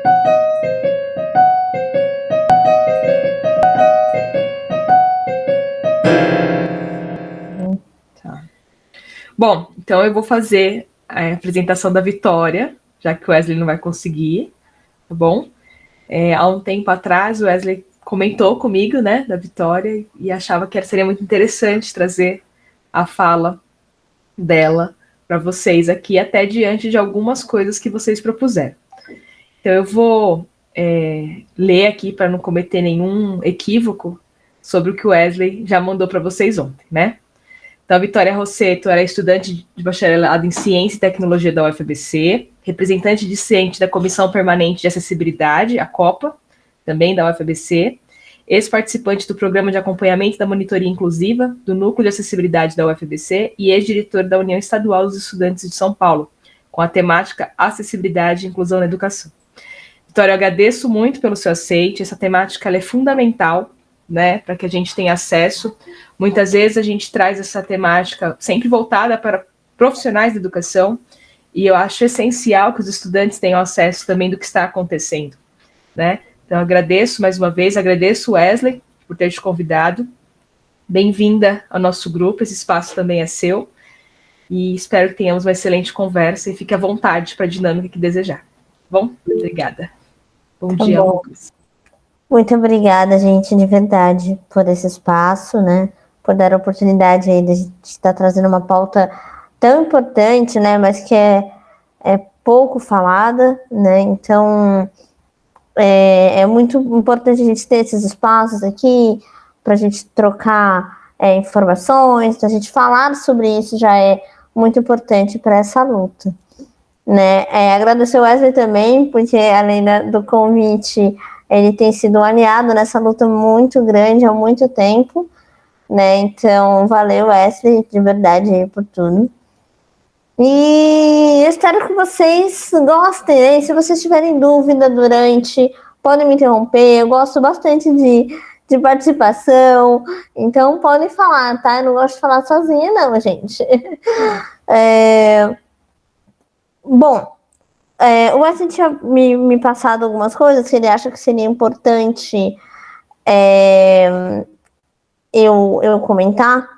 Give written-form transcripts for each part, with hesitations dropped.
Tá. Bom, então eu vou fazer a apresentação da Vitória, já que o Wesley não vai conseguir, tá bom? Há um tempo atrás, o Wesley comentou comigo, né, da Vitória, e achava que seria muito interessante trazer a fala dela para vocês aqui, até diante de algumas coisas que vocês propuseram. Então eu vou ler aqui para não cometer nenhum equívoco sobre o que o Wesley já mandou para vocês ontem, né? Então, a Vitória Rosseto era estudante de bacharelado em Ciência e Tecnologia da UFABC, representante discente da Comissão Permanente de Acessibilidade, a COPA, também da UFABC, ex-participante do Programa de Acompanhamento da Monitoria Inclusiva, do Núcleo de Acessibilidade da UFABC e ex-diretor da União Estadual dos Estudantes de São Paulo, com a temática Acessibilidade e Inclusão na Educação. Vitória, eu agradeço muito pelo seu aceite, essa temática ela é fundamental, né, para que a gente tenha acesso. Muitas vezes a gente traz essa temática sempre voltada para profissionais da educação, e eu acho essencial que os estudantes tenham acesso também do que está acontecendo, né? Então, eu agradeço mais uma vez, agradeço Wesley por ter te convidado. Bem-vinda ao nosso grupo, esse espaço também é seu, e espero que tenhamos uma excelente conversa e fique à vontade para a dinâmica que desejar. Bom, obrigada. Bom dia, Lucas. Muito obrigada, gente, de verdade, por esse espaço, né? Por dar a oportunidade aí de a gente estar trazendo uma pauta tão importante, né? Mas que é pouco falada, né? Então, é muito importante a gente ter esses espaços aqui para a gente trocar informações, para a gente falar sobre isso já é muito importante para essa luta, né? Agradecer o Wesley também, porque além do convite, ele tem sido um aliado nessa luta muito grande há muito tempo, né? Então, valeu, Wesley, de verdade, aí, por tudo. E espero que vocês gostem, né? E se vocês tiverem dúvida durante, podem me interromper. Eu gosto bastante de participação, então podem falar, tá? Eu não gosto de falar sozinha, não, gente. Bom, o Wesley tinha me passado algumas coisas que ele acha que seria importante eu comentar,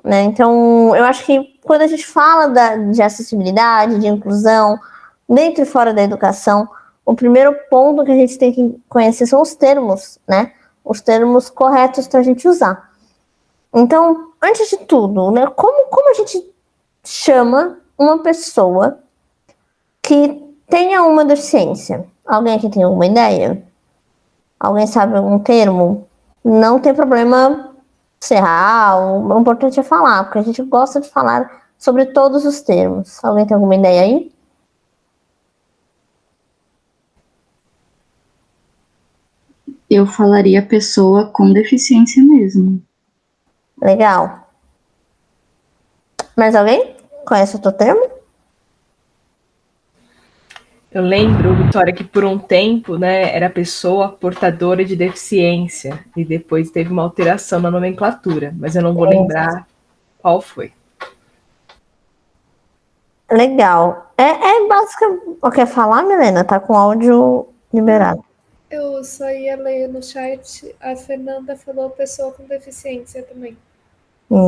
né? Então, eu acho que quando a gente fala de acessibilidade, de inclusão, dentro e fora da educação, o primeiro ponto que a gente tem que conhecer são os termos, né? Os termos corretos para a gente usar. Então, antes de tudo, né? Como a gente chama uma pessoa que tenha uma deficiência? Alguém aqui tem alguma ideia? Alguém sabe algum termo? Não tem problema se errar, o importante é falar, porque a gente gosta de falar sobre todos os termos. Alguém tem alguma ideia aí? Eu falaria pessoa com deficiência mesmo. Legal. Mais alguém? Conhece outro termo? Eu lembro, Vitória, que por um tempo, né, era pessoa portadora de deficiência e depois teve uma alteração na nomenclatura, mas eu não vou lembrar qual foi. Legal. Basicamente... Quer falar, Milena? Tá com áudio liberado. Eu só ia ler no chat, a Fernanda falou pessoa com deficiência também.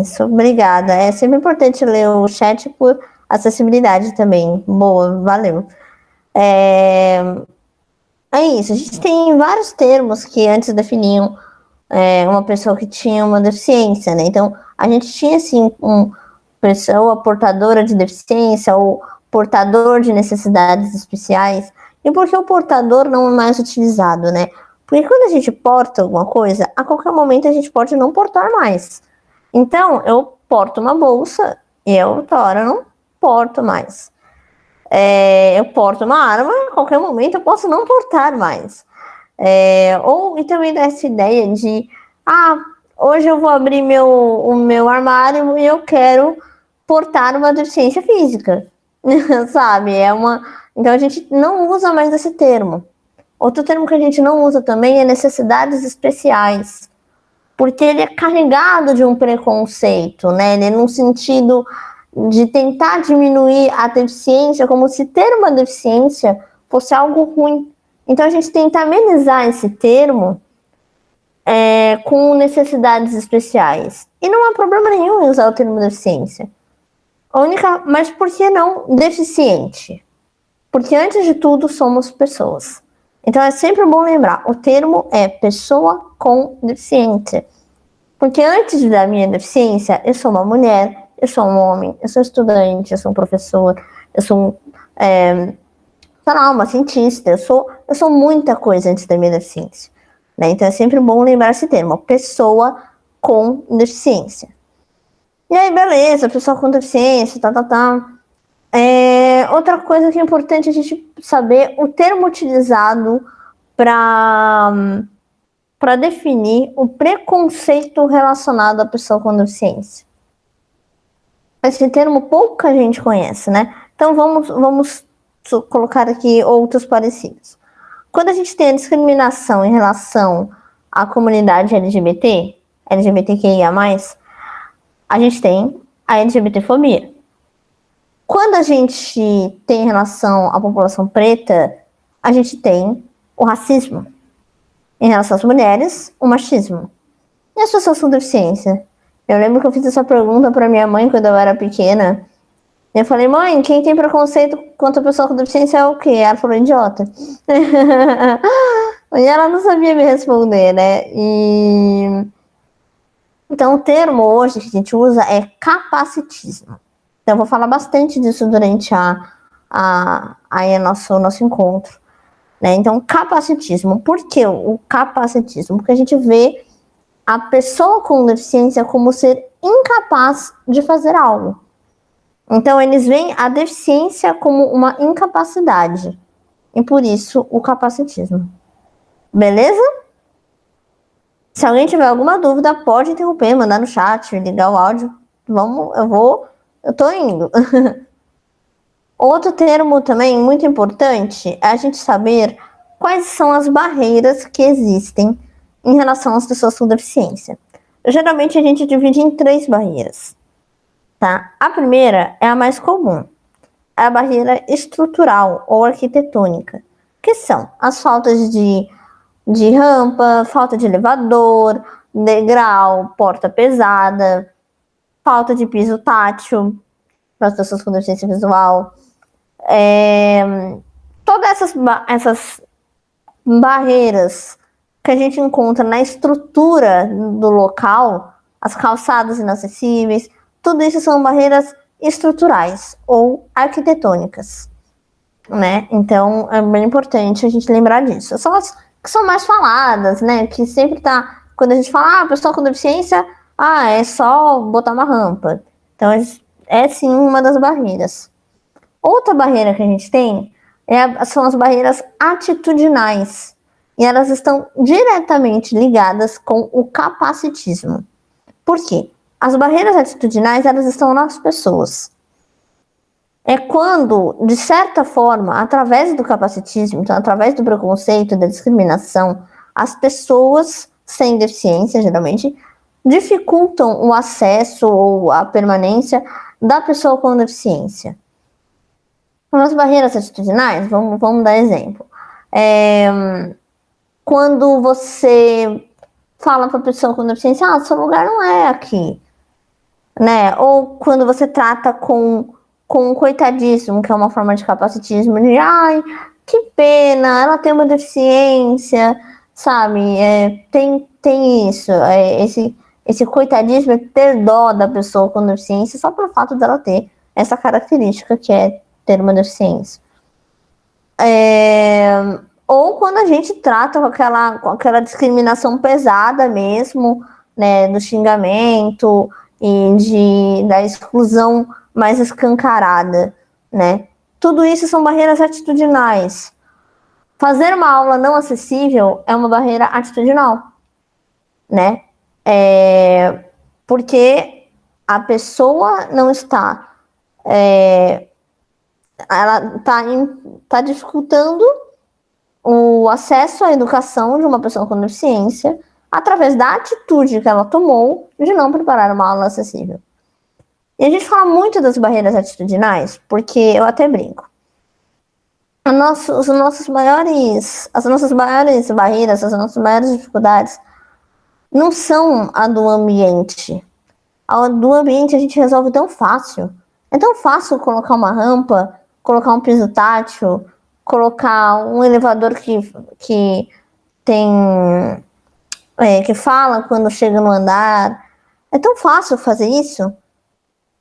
Isso, obrigada. É sempre importante ler o chat por acessibilidade também. Boa, valeu. É isso, a gente tem vários termos que antes definiam uma pessoa que tinha uma deficiência, né? Então, a gente tinha, assim, pessoa portadora de deficiência ou portador de necessidades especiais. E por que o portador não é mais utilizado, né? Porque quando a gente porta alguma coisa, a qualquer momento a gente pode não portar mais. Então, eu porto uma bolsa e eu, Tora, não porto mais. Eu porto uma arma, a qualquer momento eu posso não portar mais. E também dessa ideia de, hoje eu vou abrir o meu armário e eu quero portar uma deficiência física, sabe? Então a gente não usa mais esse termo. Outro termo que a gente não usa também é necessidades especiais, porque ele é carregado de um preconceito, né? Ele é num sentido de tentar diminuir a deficiência, como se ter uma deficiência fosse algo ruim, Então a gente tenta amenizar esse termo com necessidades especiais. E não há problema nenhum em usar o termo deficiência. Mas por que não deficiente? Porque antes de tudo somos pessoas. Então é sempre bom lembrar, o termo é pessoa com deficiência. Porque antes da minha deficiência, eu sou uma mulher, eu sou um homem, eu sou estudante, eu sou um professor, eu sou uma cientista, eu sou muita coisa antes da minha deficiência. Né? Então é sempre bom lembrar esse termo, pessoa com deficiência. E aí, beleza, pessoa com deficiência, outra coisa que é importante a gente saber, o termo utilizado para definir o preconceito relacionado à pessoa com deficiência. Esse termo pouca gente conhece, né? Então vamos colocar aqui outros parecidos. Quando a gente tem a discriminação em relação à comunidade LGBTQIA+, a gente tem a LGBTfobia. Quando a gente tem em relação à população preta, a gente tem o racismo. Em relação às mulheres, o machismo. E as pessoas com deficiência? Eu lembro que eu fiz essa pergunta para minha mãe quando eu era pequena. Eu falei, mãe, quem tem preconceito contra a pessoa com deficiência é o quê? Ela falou, idiota. E ela não sabia me responder, né? Então, o termo hoje que a gente usa é capacitismo. Então, eu vou falar bastante disso durante o nosso encontro. Né? Então, capacitismo. Por que o capacitismo? Porque a gente vê a pessoa com deficiência como ser incapaz de fazer algo. Então, eles veem a deficiência como uma incapacidade. E por isso, o capacitismo. Beleza? Se alguém tiver alguma dúvida, pode interromper, mandar no chat, ligar o áudio. Eu tô indo. Outro termo também muito importante é a gente saber quais são as barreiras que existem em relação às pessoas com deficiência. Geralmente a gente divide em 3 barreiras. Tá? A primeira é a mais comum, é a barreira estrutural ou arquitetônica, que são as faltas de rampa, falta de elevador, degrau, porta pesada, falta de piso tátil para as pessoas com deficiência visual. Todas essas barreiras que a gente encontra na estrutura do local, as calçadas inacessíveis, tudo isso são barreiras estruturais ou arquitetônicas, né? Então é bem importante a gente lembrar disso. São as que são mais faladas, né? Que sempre tá, quando a gente fala, pessoa com deficiência, é só botar uma rampa. Então é sim uma das barreiras. Outra barreira que a gente tem são as barreiras atitudinais. E elas estão diretamente ligadas com o capacitismo. Por quê? As barreiras atitudinais, elas estão nas pessoas. É quando, de certa forma, através do capacitismo, então, através do preconceito, da discriminação, as pessoas sem deficiência, geralmente, dificultam o acesso ou a permanência da pessoa com deficiência. As barreiras atitudinais, vamos dar exemplo. Quando você fala para a pessoa com deficiência, seu lugar não é aqui. Né? Ou quando você trata com coitadismo, que é uma forma de capacitismo, de que pena, ela tem uma deficiência, sabe? Tem isso, esse coitadismo é ter dó da pessoa com deficiência só pelo fato dela ter essa característica que é ter uma deficiência. Ou quando a gente trata com aquela discriminação pesada mesmo, né, do xingamento e da exclusão mais escancarada, né? Tudo isso são barreiras atitudinais. Fazer uma aula não acessível é uma barreira atitudinal, né? Porque a pessoa não está... ela está dificultando o acesso à educação de uma pessoa com deficiência através da atitude que ela tomou de não preparar uma aula acessível. E a gente fala muito das barreiras atitudinais, porque eu até brinco. as nossas maiores barreiras, as nossas maiores dificuldades não são a do ambiente. A do ambiente a gente resolve tão fácil. É tão fácil colocar uma rampa, colocar um piso tátil, colocar um elevador que tem que fala quando chega no andar. É tão fácil fazer isso.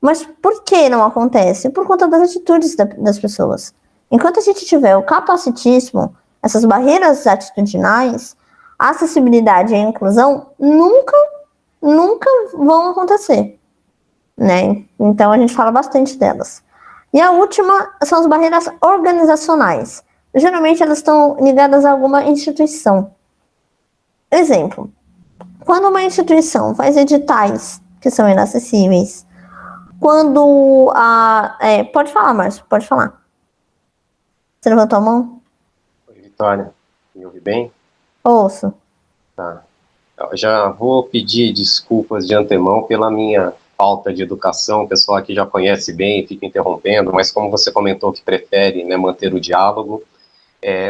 Mas por que não acontece? Por conta das atitudes das pessoas. Enquanto a gente tiver o capacitismo, essas barreiras atitudinais, a acessibilidade e a inclusão nunca vão acontecer, né? Então a gente fala bastante delas. E a última são as barreiras organizacionais. Geralmente elas estão ligadas a alguma instituição. Exemplo, quando uma instituição faz editais que são inacessíveis, quando pode falar, Márcio, pode falar. Você levantou a mão? Oi, Vitória, me ouve bem? Ouço. Tá. Eu já vou pedir desculpas de antemão pela minha falta de educação, o pessoal aqui já conhece bem, fica interrompendo, mas como você comentou que prefere, né, manter o diálogo,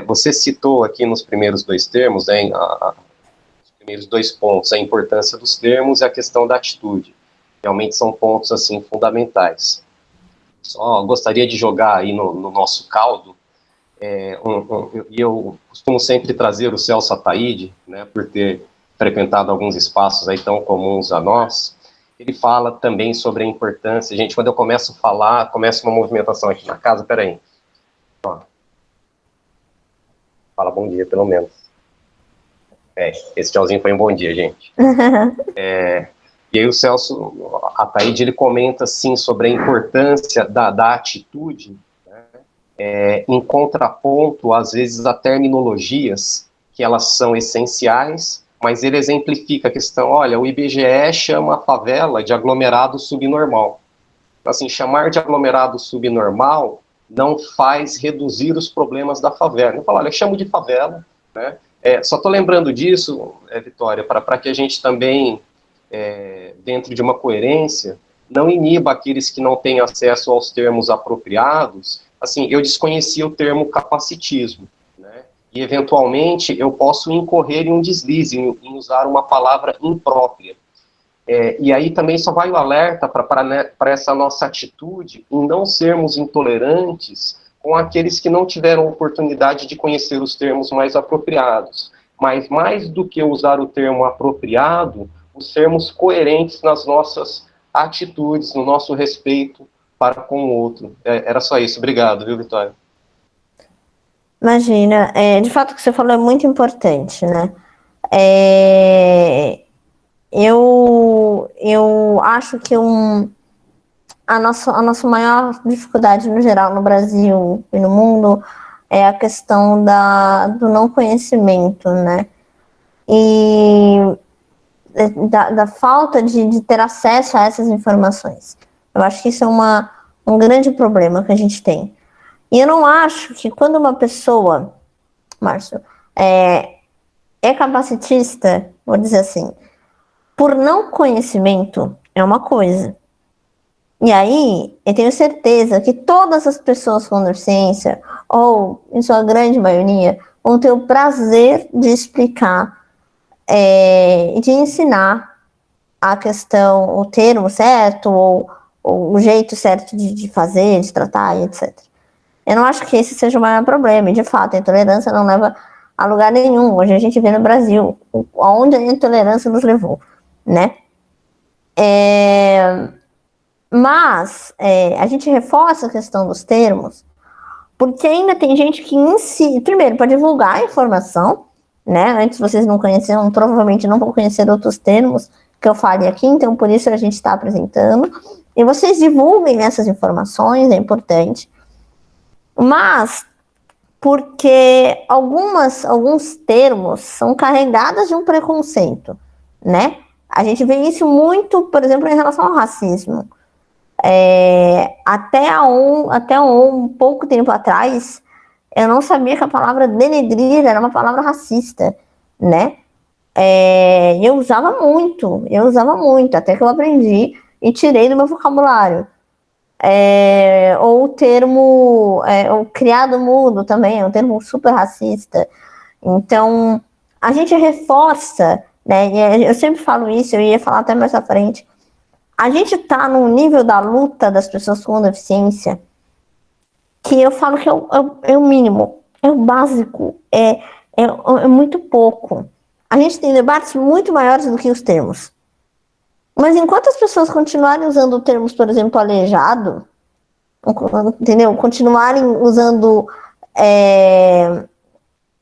você citou aqui nos primeiros dois termos, né, os primeiros dois pontos, a importância dos termos e a questão da atitude. Realmente são pontos, assim, fundamentais. Só gostaria de jogar aí no nosso caldo, eu costumo sempre trazer o Celso Ataíde, né, por ter frequentado alguns espaços aí tão comuns a nós. Ele fala também sobre a importância. Gente, quando eu começo a falar, começa uma movimentação aqui na casa, peraí. Ó. Fala bom dia, pelo menos. Esse tchauzinho foi um bom dia, gente. E aí o Celso Ataíde, ele comenta, assim, sobre a importância da atitude, né, em contraponto, às vezes, a terminologias que elas são essenciais, mas ele exemplifica a questão, olha, o IBGE chama a favela de aglomerado subnormal. Assim, chamar de aglomerado subnormal não faz reduzir os problemas da favela. Eu falo, olha, eu chamo de favela, né? Só estou lembrando disso, Vitória, para que a gente também, dentro de uma coerência, não iniba aqueles que não têm acesso aos termos apropriados. Assim, eu desconhecia o termo capacitismo, né? E, eventualmente, eu posso incorrer em um deslize, em usar uma palavra imprópria. E aí também só vai o alerta para essa nossa atitude em não sermos intolerantes com aqueles que não tiveram oportunidade de conhecer os termos mais apropriados. Mas, mais do que usar o termo apropriado, os sermos coerentes nas nossas atitudes, no nosso respeito para com o outro. Era só isso. Obrigado, viu, Vitória? Imagina, de fato o que você falou é muito importante, né? Eu acho que a nossa maior dificuldade no geral no Brasil e no mundo é a questão do não conhecimento, né? E da falta de ter acesso a essas informações. Eu acho que isso é um grande problema que a gente tem. E eu não acho que quando uma pessoa, Márcio, é capacitista, vou dizer assim, por não conhecimento é uma coisa. E aí, eu tenho certeza que todas as pessoas com deficiência, ou em sua grande maioria, vão ter o prazer de explicar e de ensinar a questão, o termo certo, ou o jeito certo de fazer, de tratar, etc. Eu não acho que esse seja o maior problema. E, de fato, a intolerância não leva a lugar nenhum. Hoje a gente vê no Brasil aonde a intolerância nos levou, né? Mas a gente reforça a questão dos termos, porque ainda tem gente que ensina, primeiro, para divulgar a informação, né? Antes vocês não conheciam, provavelmente não vão conhecer outros termos que eu fale aqui, então por isso a gente está apresentando. E vocês divulguem essas informações, é importante. Mas porque alguns termos são carregados de um preconceito, né? A gente vê isso muito, por exemplo, em relação ao racismo. Até um pouco tempo atrás, eu não sabia que a palavra denegrir era uma palavra racista, né? Eu usava muito, até que eu aprendi e tirei do meu vocabulário. Ou o termo o criado mudo também, é um termo super racista. Então, a gente reforça, né? E eu sempre falo isso, eu ia falar até mais à frente. A gente está num nível da luta das pessoas com deficiência que eu falo que é o mínimo, é o básico, é muito pouco. A gente tem debates muito maiores do que os termos. Mas enquanto as pessoas continuarem usando termos, por exemplo, aleijado, entendeu? Continuarem usando,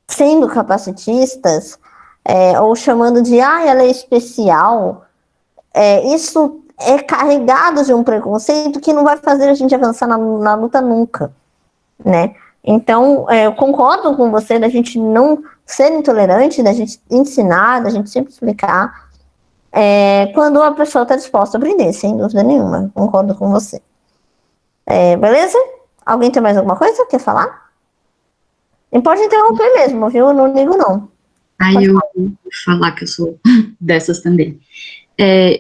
sendo capacitistas, ou chamando de, ela é especial, isso é carregado de um preconceito que não vai fazer a gente avançar na luta nunca, né? Então, eu concordo com você da gente não ser intolerante, da gente ensinar, da gente sempre explicar, quando a pessoa está disposta a aprender, sem dúvida nenhuma. Concordo com você. Beleza? Alguém tem mais alguma coisa? Quer falar? E pode interromper mesmo, viu? Eu não ligo, não. Aí eu vou falar que eu sou dessas também.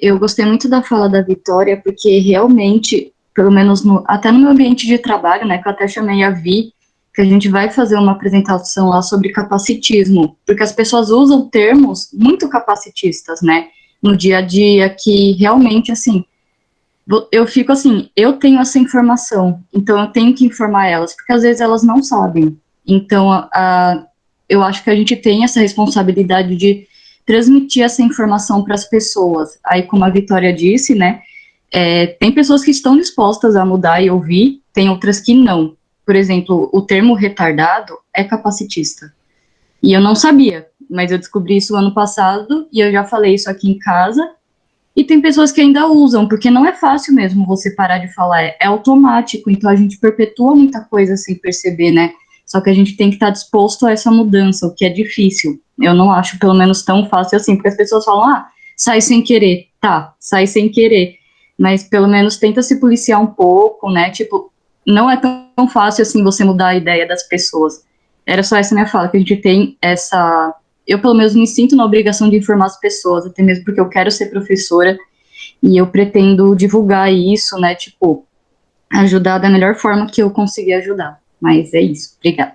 Eu gostei muito da fala da Vitória, porque realmente, pelo menos até no meu ambiente de trabalho, né, que eu até chamei a Vi, que a gente vai fazer uma apresentação lá sobre capacitismo, porque as pessoas usam termos muito capacitistas, né, no dia a dia, que realmente, assim, eu fico assim, eu tenho essa informação, então eu tenho que informar elas, porque às vezes elas não sabem. Então, eu acho que a gente tem essa responsabilidade de transmitir essa informação para as pessoas. Aí, como a Vitória disse, né, tem pessoas que estão dispostas a mudar e ouvir, tem outras que não. Por exemplo, o termo retardado é capacitista. E eu não sabia, mas eu descobri isso ano passado, e eu já falei isso aqui em casa, e tem pessoas que ainda usam, porque não é fácil mesmo você parar de falar, é automático, então a gente perpetua muita coisa sem perceber, né? Só que a gente tem que estar disposto a essa mudança, o que é difícil. Eu não acho, pelo menos, tão fácil assim, porque as pessoas falam, sai sem querer. Tá, sai sem querer. Mas, pelo menos, tenta se policiar um pouco, né? Tipo, não é tão fácil assim você mudar a ideia das pessoas. Era só essa minha fala, que a gente tem essa... Eu, pelo menos, me sinto na obrigação de informar as pessoas, até mesmo porque eu quero ser professora, e eu pretendo divulgar isso, né? Tipo, ajudar da melhor forma que eu conseguir ajudar. Mas é isso, obrigada.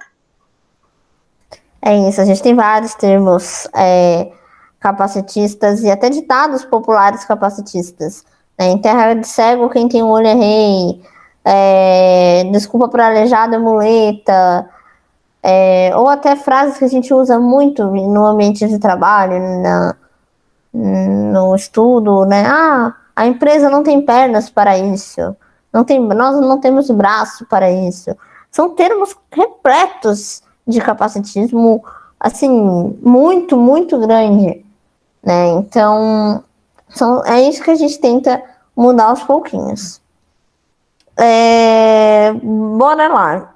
É isso, a gente tem vários termos capacitistas e até ditados populares capacitistas. Em terra de cego, quem tem um olho é rei. Desculpa por aleijado é muleta. Ou até frases que a gente usa muito no ambiente de trabalho, no estudo, né? A empresa não tem pernas para isso. Nós não temos braço para isso. São termos repletos de capacitismo, assim, muito, muito grande, né? Então, é isso que a gente tenta mudar aos pouquinhos. Bora lá.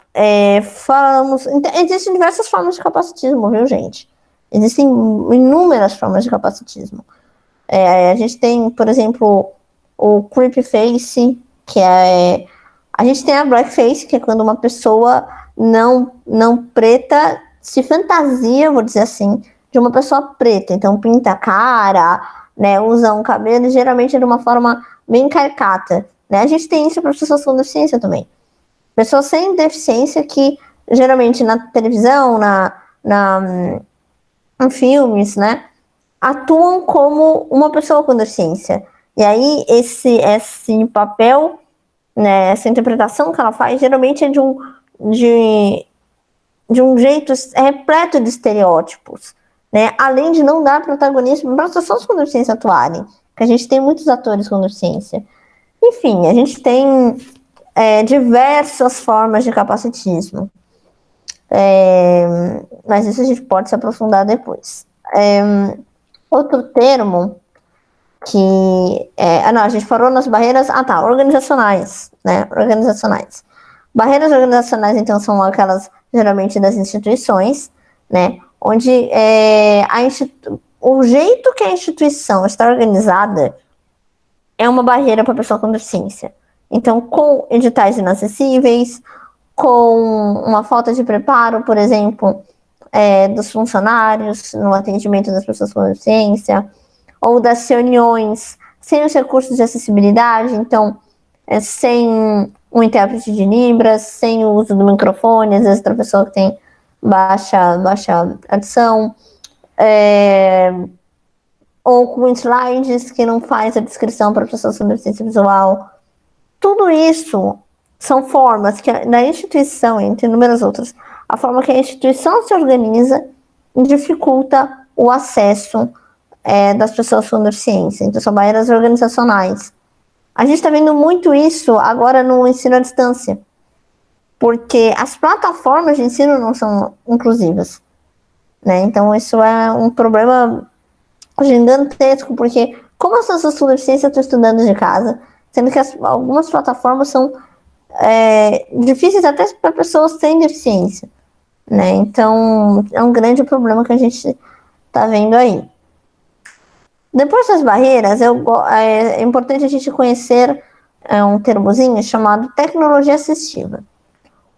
Existem diversas formas de capacitismo, viu, gente? Existem inúmeras formas de capacitismo. A gente tem, por exemplo, o creepface, que a gente tem a blackface, que é quando uma pessoa não preta se fantasia, vou dizer assim, de uma pessoa preta. Então pinta a cara, né, usa um cabelo, geralmente de uma forma bem caricata, né? A gente tem isso para pessoas com deficiência também. Pessoas sem deficiência que geralmente na televisão, em filmes, né, atuam como uma pessoa com deficiência. E aí esse papel, né, essa interpretação que ela faz, geralmente é de um jeito repleto de estereótipos, né? Além de não dar protagonismo para as pessoas com deficiência atuarem, que a gente tem muitos atores com deficiência. Enfim, a gente tem diversas formas de capacitismo. Mas isso a gente pode se aprofundar depois. Outro termo que... a gente parou nas barreiras... organizacionais, né? Organizacionais. Barreiras organizacionais, então, são aquelas, geralmente, das instituições, né? Onde o jeito que a instituição está organizada é uma barreira para a pessoa com deficiência. Então, com editais inacessíveis, com uma falta de preparo, por exemplo, dos funcionários no atendimento das pessoas com deficiência, ou das reuniões sem os recursos de acessibilidade. Então, sem um intérprete de Libras, sem o uso do microfone, às vezes para pessoa que tem baixa adição, ou com slides que não faz a descrição para pessoas com deficiência visual. Tudo isso são formas que na instituição, entre inúmeras outras, a forma que a instituição se organiza dificulta o acesso das pessoas com deficiência. Então, são barreiras organizacionais. A gente está vendo muito isso agora no ensino à distância, porque as plataformas de ensino não são inclusivas, né? Então, isso é um problema gigantesco, porque como as pessoas com deficiência estão estudando de casa, sendo que algumas plataformas são difíceis até para pessoas sem deficiência, né? Então, é um grande problema que a gente está vendo aí. Depois das barreiras, é importante a gente conhecer um termozinho chamado tecnologia assistiva.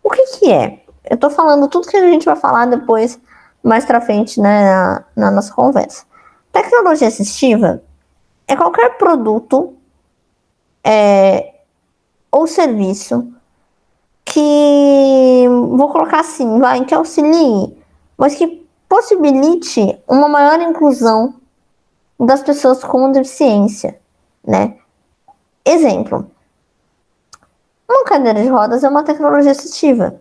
O que é? Eu estou falando tudo que a gente vai falar depois, mais para frente, né, na nossa conversa. Tecnologia assistiva é qualquer produto ou serviço que, vou colocar assim, que auxilie, mas que possibilite uma maior inclusão das pessoas com deficiência, né? Exemplo, uma cadeira de rodas é uma tecnologia assistiva.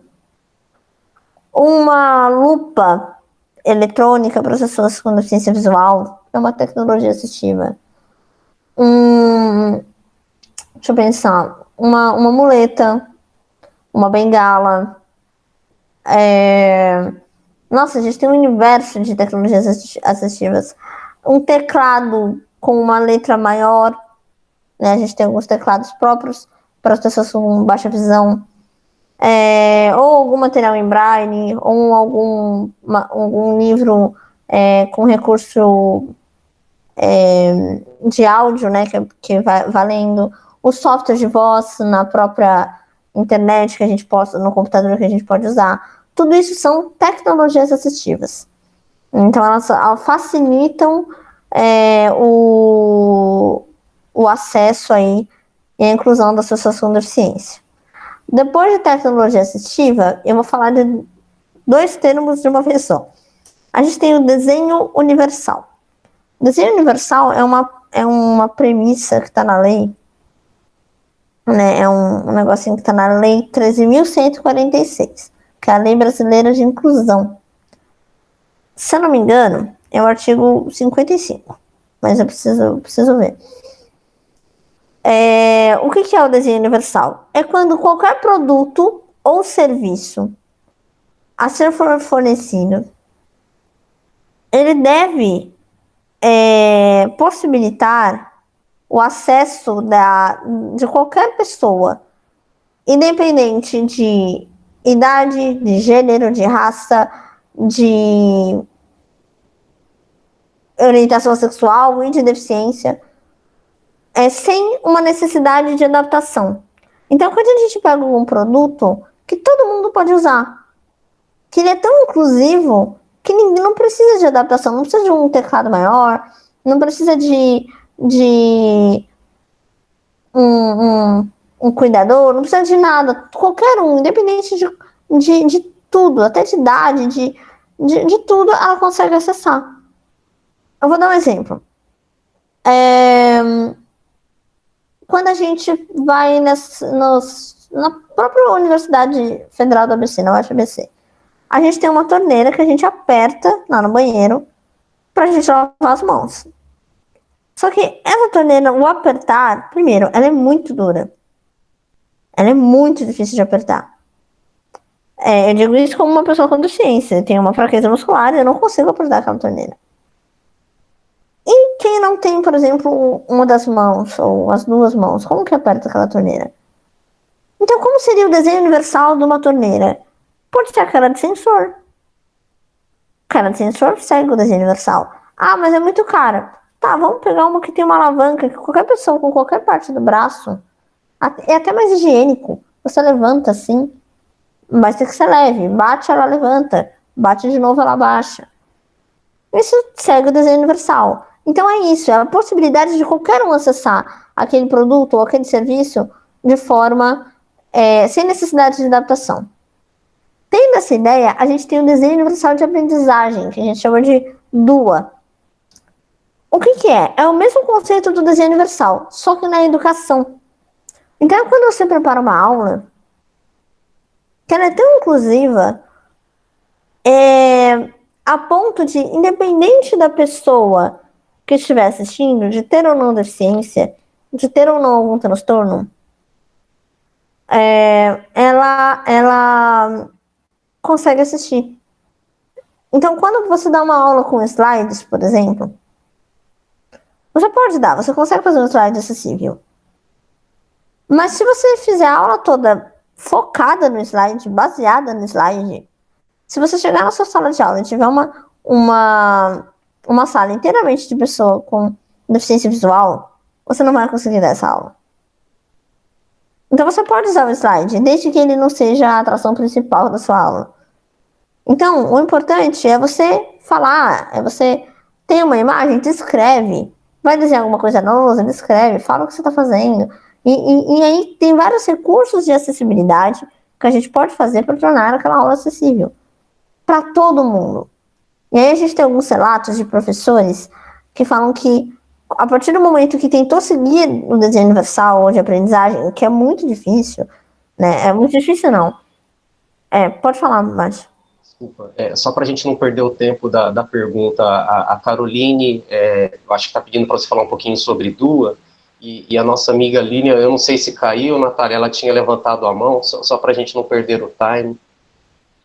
Uma lupa eletrônica para as pessoas com deficiência visual é uma tecnologia assistiva. Deixa eu pensar, uma muleta, uma bengala. Nossa, a gente tem um universo de tecnologias assistivas. Um teclado com uma letra maior, né? A gente tem alguns teclados próprios para as pessoas com baixa visão, ou algum material em braille, ou algum livro com recurso de áudio, né? Que vai valendo. O software de voz na própria internet que a gente possa, no computador que a gente pode usar. Tudo isso são tecnologias assistivas. Então, elas facilitam o acesso aí e a inclusão das pessoas com deficiência. Depois de tecnologia assistiva, eu vou falar de 2 termos de uma vez só. A gente tem o desenho universal. O desenho universal é uma premissa que está na lei, né? É um negocinho que está na lei 13.146, que é a Lei Brasileira de Inclusão. Se eu não me engano, é o artigo 55, mas eu preciso ver. O que é o desenho universal? É quando qualquer produto ou serviço a ser fornecido, ele deve possibilitar o acesso de qualquer pessoa, independente de idade, de gênero, de raça, de orientação sexual e de deficiência, sem uma necessidade de adaptação. Então, quando a gente pega um produto que todo mundo pode usar, que ele é tão inclusivo que ninguém não precisa de adaptação, não precisa de um teclado maior, não precisa de um cuidador, não precisa de nada. Qualquer um, independente de tudo, até de idade, de tudo, ela consegue acessar. Eu vou dar um exemplo. Quando a gente vai na própria Universidade Federal do ABC, na UFABC, a gente tem uma torneira que a gente aperta lá no banheiro pra gente lavar as mãos. Só que essa torneira, o apertar, primeiro, ela é muito dura. Ela é muito difícil de apertar. Eu digo isso como uma pessoa com deficiência. Eu tenho uma fraqueza muscular e eu não consigo apertar aquela torneira. E quem não tem, por exemplo, uma das mãos ou as 2 mãos, como que aperta aquela torneira? Então, como seria o desenho universal de uma torneira? Pode ser a cara de sensor. Cara de sensor segue o desenho universal. Ah, mas é muito cara. Tá, vamos pegar uma que tem uma alavanca, que qualquer pessoa com qualquer parte do braço, é até mais higiênico. Você levanta assim, mas tem que ser leve. Bate, ela levanta. Bate de novo, ela baixa. Isso segue o desenho universal. Então é isso, é a possibilidade de qualquer um acessar aquele produto ou aquele serviço de forma sem necessidade de adaptação. Tendo essa ideia, a gente tem o desenho universal de aprendizagem, que a gente chama de DUA. O que é? É o mesmo conceito do desenho universal, só que na educação. Então, quando você prepara uma aula, que ela é tão inclusiva, a ponto de, independente da pessoa que estiver assistindo, de ter ou não deficiência, de ter ou não algum transtorno, ela consegue assistir. Então, quando você dá uma aula com slides, por exemplo, você pode dar, você consegue fazer um slide acessível. Mas se você fizer a aula toda focada no slide, baseada no slide, se você chegar na sua sala de aula e tiver uma sala inteiramente de pessoa com deficiência visual, você não vai conseguir dar essa aula. Então você pode usar o slide, desde que ele não seja a atração principal da sua aula. Então, o importante é você falar, é você ter uma imagem, descreve, vai desenhar alguma coisa nova, descreve, fala o que você está fazendo. E aí tem vários recursos de acessibilidade que a gente pode fazer para tornar aquela aula acessível para todo mundo. E aí a gente tem alguns relatos de professores que falam que a partir do momento que tentou seguir o desenho universal ou de aprendizagem, que é muito difícil, né? É muito difícil, não. Pode falar, Márcio. Desculpa, só para a gente não perder o tempo da pergunta, a Caroline, eu acho que está pedindo para você falar um pouquinho sobre DUA, e a nossa amiga Línia, eu não sei se caiu, Natália, ela tinha levantado a mão, só para a gente não perder o time.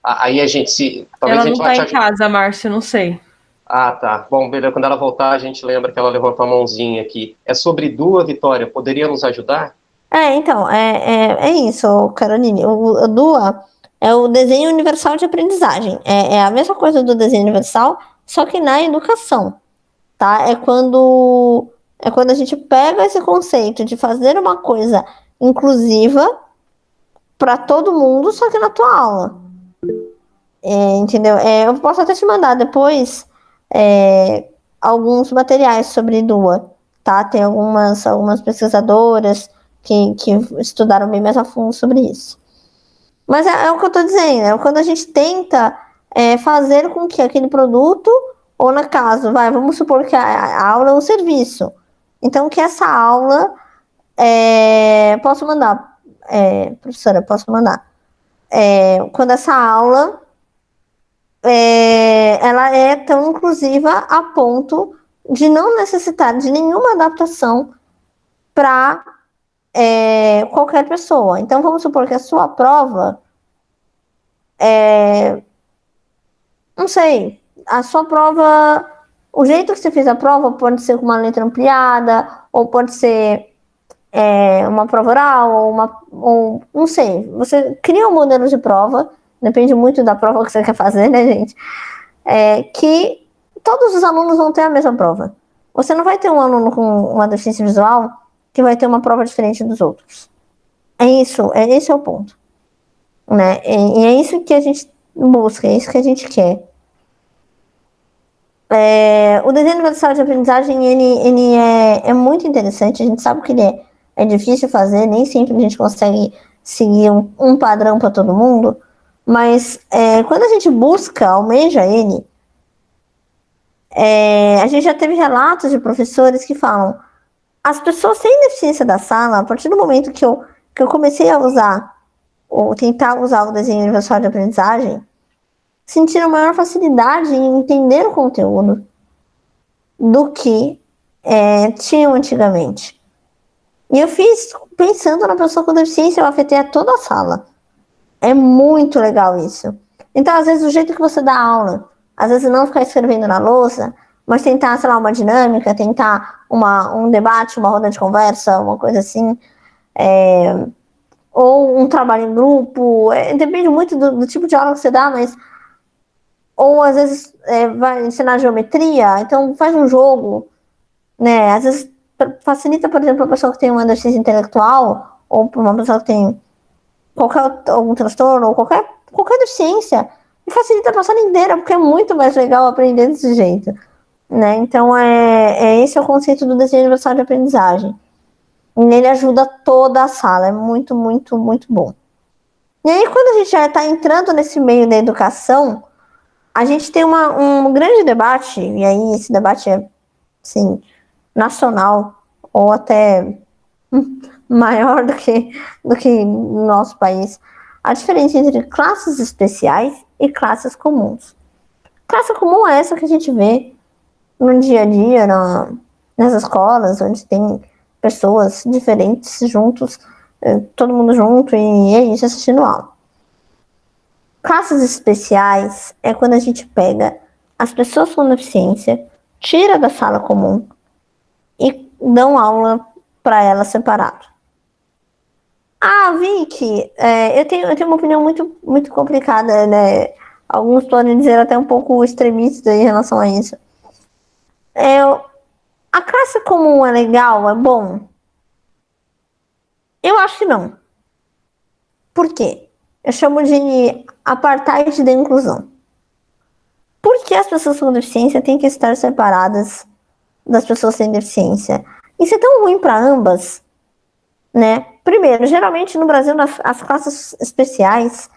Aí a gente talvez ela a gente não está em casa, Márcio, não sei. Ah, tá. Bom, beleza, quando ela voltar, a gente lembra que ela levantou a mãozinha aqui. É sobre DUA, Vitória, poderia nos ajudar? Então, é isso, Caroline. O DUA é o desenho universal de aprendizagem. É a mesma coisa do desenho universal, só que na educação, tá? É quando a gente pega esse conceito de fazer uma coisa inclusiva para todo mundo, só que na tua aula. Entendeu? Eu posso até te mandar depois alguns materiais sobre DUA, tá? Tem algumas pesquisadoras que estudaram bem mais a fundo sobre isso. Mas é o que eu estou dizendo, quando a gente tenta fazer com que aquele produto, ou no caso, vamos supor que a aula é um serviço. Então, que essa aula, posso mandar, professora, posso mandar. Quando essa aula, ela é tão inclusiva a ponto de não necessitar de nenhuma adaptação para qualquer pessoa. Então, vamos supor que a sua prova não sei, a sua prova, o jeito que você fez a prova pode ser com uma letra ampliada, ou pode ser uma prova oral, ou não sei, você cria um modelo de prova, depende muito da prova que você quer fazer, né, gente? Que todos os alunos vão ter a mesma prova. Você não vai ter um aluno com uma deficiência visual que vai ter uma prova diferente dos outros. Esse é o ponto. Né? E é isso que a gente busca, é isso que a gente quer. O desenho universal de aprendizagem, ele é muito interessante, a gente sabe que ele é difícil fazer, nem sempre a gente consegue seguir um padrão para todo mundo, mas quando a gente busca, almeja ele, a gente já teve relatos de professores que falam, as pessoas sem deficiência da sala, a partir do momento que eu comecei a usar, ou tentar usar o desenho universal de aprendizagem, sentiram maior facilidade em entender o conteúdo do que tinham antigamente. E eu fiz pensando na pessoa com deficiência, eu afetei a toda a sala. É muito legal isso. Então, às vezes, o jeito que você dá aula, às vezes não ficar escrevendo na lousa, mas tentar, sei lá, uma dinâmica, tentar um debate, uma roda de conversa, uma coisa assim, ou um trabalho em grupo, depende muito do tipo de aula que você dá, mas ou às vezes vai ensinar geometria, então faz um jogo, né? Às vezes facilita, por exemplo, a pessoa que tem uma deficiência intelectual, ou para uma pessoa que tem algum transtorno, ou qualquer deficiência, e facilita a sala inteira, porque é muito mais legal aprender desse jeito, né? Então, esse é o conceito do desenho universal de aprendizagem. E ele ajuda toda a sala, é muito, muito, muito bom. E aí, quando a gente já está entrando nesse meio da educação, a gente tem um grande debate, e aí esse debate é, assim, nacional, ou até maior do que no nosso país, a diferença entre classes especiais e classes comuns. Classe comum é essa que a gente vê no dia a dia, nas escolas, onde tem pessoas diferentes juntos, todo mundo junto, e é isso, assistindo aula. Classes especiais é quando a gente pega as pessoas com deficiência, tira da sala comum e dão aula para elas separado. Ah, Vicky, eu tenho uma opinião muito, muito complicada, né? Alguns podem dizer até um pouco extremista em relação a isso. A classe comum é legal, é bom? Eu acho que não. Por quê? Eu chamo de apartheid da inclusão. Por que as pessoas com deficiência têm que estar separadas das pessoas sem deficiência? Isso é tão ruim para ambas, né? Primeiro, geralmente no Brasil, as classes especiais,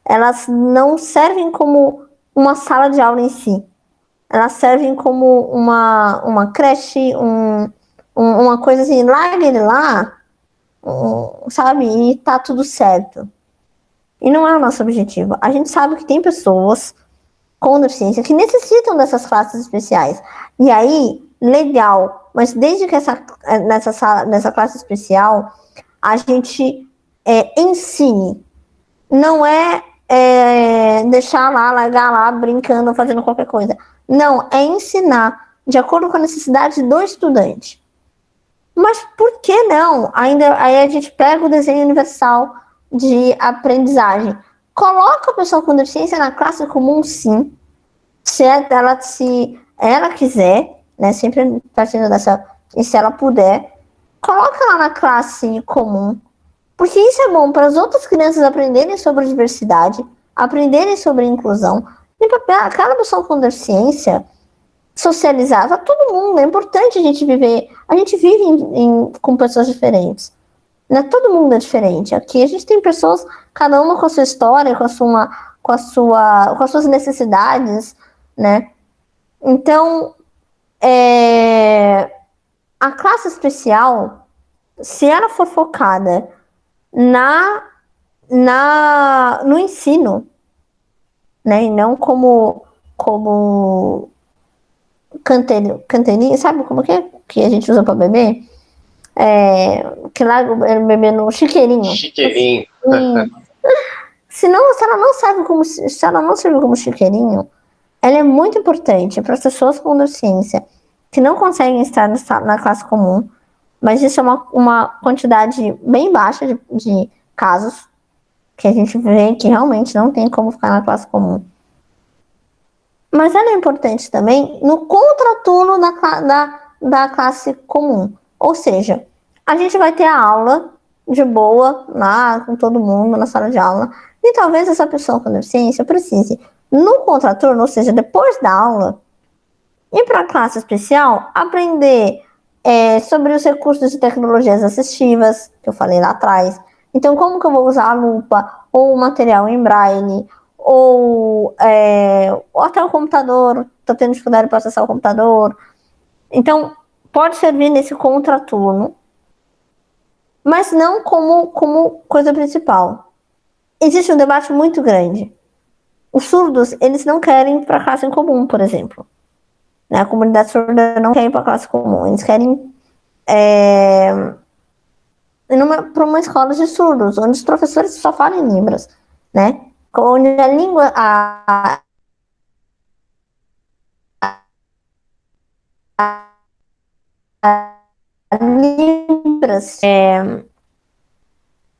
elas não servem como uma sala de aula em si. Elas servem como uma creche, uma coisa assim, larga ele lá, sabe? E tá tudo certo. E não é o nosso objetivo. A gente sabe que tem pessoas com deficiência que necessitam dessas classes especiais. E aí, legal, mas desde que nessa classe especial, a gente ensine. Não deixar lá, largar lá, brincando, fazendo qualquer coisa. Não, é ensinar de acordo com a necessidade do estudante. Mas por que não? Aí a gente pega o desenho universal de aprendizagem. Coloca a pessoa com deficiência na classe comum, sim. Se ela quiser, né? Sempre partindo dessa... E se ela puder, coloca ela na classe comum. Porque isso é bom para as outras crianças aprenderem sobre diversidade, aprenderem sobre inclusão. E para aquela pessoa com deficiência socializar para todo mundo. É importante a gente viver. A gente vive com pessoas diferentes. Não é todo mundo é diferente. Aqui a gente tem pessoas, cada uma com a sua história, com as suas necessidades, né? Então, a classe especial, se ela for focada no ensino, né? E não como canteirinha, sabe como que a gente usa para beber? Que lá beber no chiqueirinho. Chiqueirinho. Se ela não serve como chiqueirinho, ela é muito importante para as pessoas com deficiência que não conseguem estar na classe comum, mas isso é uma quantidade bem baixa de casos que a gente vê que realmente não tem como ficar na classe comum. Mas ela é importante também no contraturno da classe comum. Ou seja, a gente vai ter a aula de boa lá com todo mundo na sala de aula. E talvez essa pessoa com deficiência precise, no contraturno, ou seja, depois da aula, ir para a classe especial, aprender sobre os recursos de tecnologias assistivas, que eu falei lá atrás. Então, como que eu vou usar a lupa, ou o material em braille, ou até o computador, estou tendo dificuldade para acessar o computador. Então, pode servir nesse contraturno, mas não como coisa principal. Existe um debate muito grande. Os surdos, eles não querem ir para a classe em comum, por exemplo. A comunidade surda não quer ir para a classe comum. Eles querem para uma escola de surdos, onde os professores só falam em Libras, né? Onde a língua... Libras,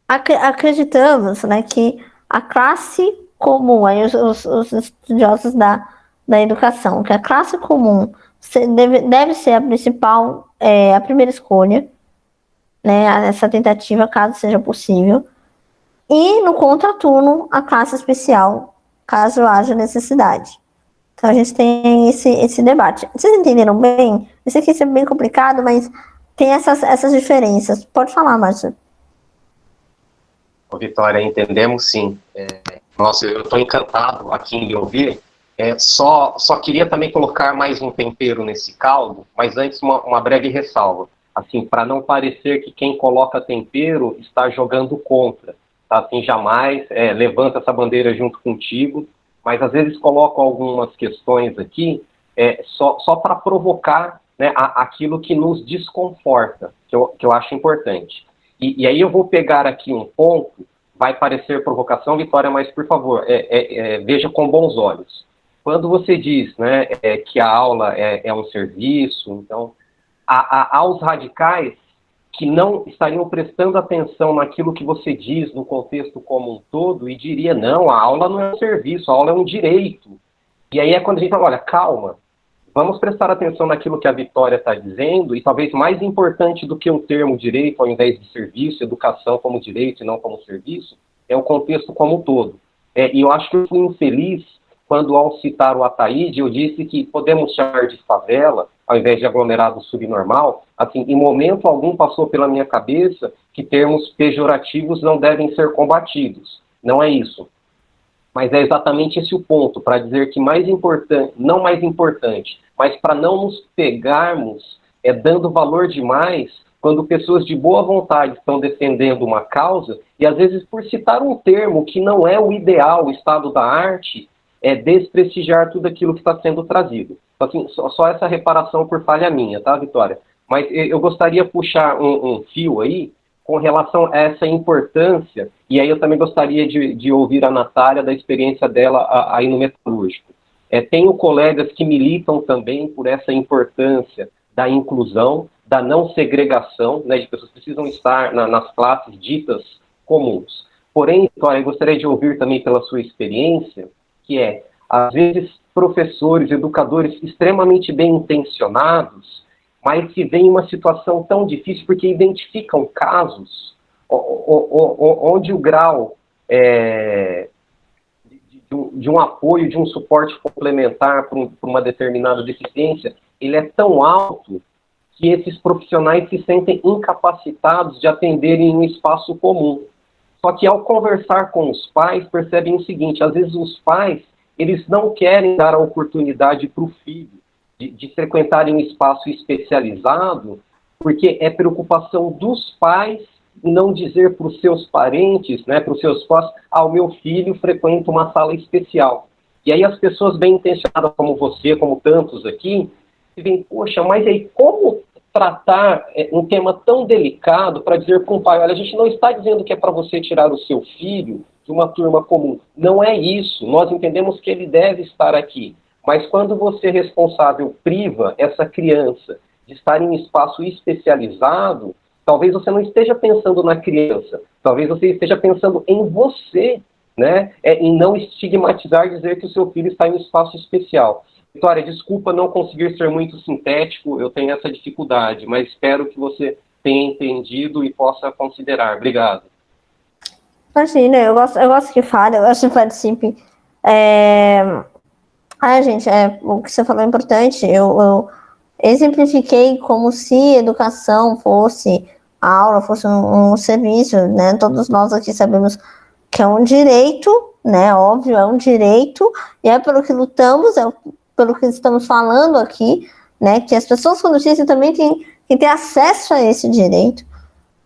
acreditamos, né, que a classe comum, aí os estudiosos da educação, que a classe comum deve ser a principal, a primeira escolha, né, essa tentativa, caso seja possível, e no contraturno, a classe especial, caso haja necessidade. Então a gente tem esse debate. Vocês entenderam bem? Eu sei que isso é bem complicado, mas tem essas diferenças. Pode falar, Márcio. Vitória, entendemos sim. Nossa, eu estou encantado aqui em lhe ouvir. Só queria também colocar mais um tempero nesse caldo, mas antes uma breve ressalva. Assim, para não parecer que quem coloca tempero está jogando contra. Tá? Assim, jamais levanta essa bandeira junto contigo, mas às vezes coloco algumas questões aqui só para provocar, né, aquilo que nos desconforta, que eu acho importante. E aí eu vou pegar aqui um ponto, vai parecer provocação, Vitória, mas por favor, veja com bons olhos. Quando você diz, né, que a aula é um serviço, então, há os radicais que não estariam prestando atenção naquilo que você diz no contexto como um todo e diria, não, a aula não é um serviço, a aula é um direito. E aí é quando a gente fala, olha, calma, vamos prestar atenção naquilo que a Vitória está dizendo, e talvez mais importante do que o termo direito, ao invés de serviço, educação como direito e não como serviço, é o contexto como um todo. E eu acho que eu fui infeliz quando, ao citar o Ataíde, eu disse que podemos chamar de favela, ao invés de aglomerado subnormal. Assim, em momento algum passou pela minha cabeça que termos pejorativos não devem ser combatidos. Não é isso. Mas é exatamente esse o ponto, para dizer que mais importante, não mais importante, mas para não nos pegarmos dando valor demais quando pessoas de boa vontade estão defendendo uma causa e às vezes por citar um termo que não é o ideal, o estado da arte, desprestigiar tudo aquilo que está sendo trazido. Assim, só essa reparação por falha minha, tá, Vitória? Mas eu gostaria de puxar um fio aí com relação a essa importância, e aí eu também gostaria de ouvir a Natália da experiência dela aí no metalúrgico. Tenho colegas que militam também por essa importância da inclusão, da não segregação, né, de pessoas que precisam estar nas classes ditas comuns. Porém, Vitória, eu gostaria de ouvir também pela sua experiência, que às vezes, professores, educadores extremamente bem intencionados, mas que veem uma situação tão difícil porque identificam casos onde o grau de um apoio, de um suporte complementar para uma determinada deficiência, ele é tão alto que esses profissionais se sentem incapacitados de atenderem em um espaço comum. Só que ao conversar com os pais, percebem o seguinte, às vezes os pais, eles não querem dar a oportunidade para o filho de frequentarem um espaço especializado, porque é preocupação dos pais não dizer para os seus parentes, né, para os seus pais, o meu filho frequenta uma sala especial. E aí as pessoas bem intencionadas como você, como tantos aqui, veem, poxa, mas aí como tratar um tema tão delicado para dizer para um pai, olha, a gente não está dizendo que é para você tirar o seu filho de uma turma comum. Não é isso. Nós entendemos que ele deve estar aqui. Mas quando você, responsável, priva essa criança de estar em um espaço especializado, talvez você não esteja pensando na criança, talvez você esteja pensando em você, né? Em não estigmatizar, dizer que o seu filho está em um espaço especial. Vitória, desculpa não conseguir ser muito sintético, eu tenho essa dificuldade, mas espero que você tenha entendido e possa considerar. Obrigado. Imagina, eu gosto que fale, eu gosto que participe. Gente, o que você falou é importante. Eu exemplifiquei como se educação fosse a aula, fosse um serviço, né? Todos nós aqui sabemos que é um direito, né? Óbvio, é um direito, e é pelo que lutamos, pelo que estamos falando aqui, né? Que as pessoas com deficiência também têm que ter acesso a esse direito,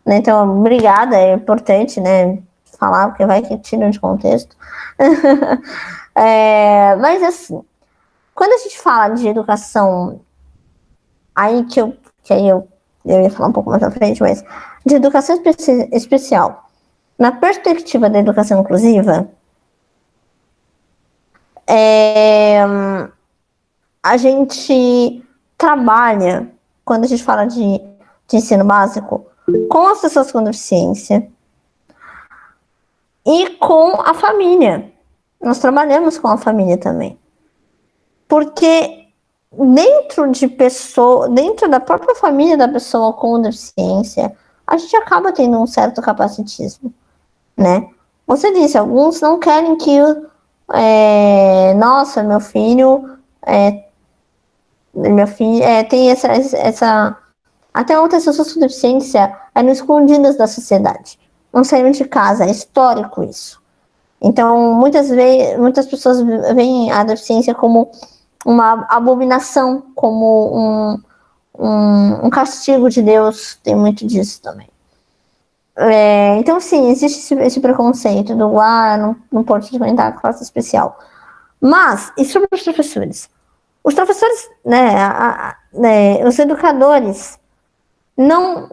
né? Então, obrigada, é importante, né? Falar, porque vai que tira de contexto. Mas, assim, quando a gente fala de educação, aí que eu ia falar um pouco mais à frente, mas de educação especial, na perspectiva da educação inclusiva, a gente trabalha, quando a gente fala de ensino básico, com as pessoas com deficiência e com a família. Nós trabalhamos com a família também. Porque dentro da própria família da pessoa com deficiência, a gente acaba tendo um certo capacitismo, né? Você disse, alguns não querem que nossa, meu filho tem Até outras pessoas com deficiência eram escondidas da sociedade. Não saíram de casa, é histórico isso. Então, muitas pessoas veem a deficiência como uma abominação, como um castigo de Deus, tem muito disso também. Então, sim, existe esse preconceito do não pode frequentar a classe especial. Mas, e sobre os professores? Os professores, os educadores, não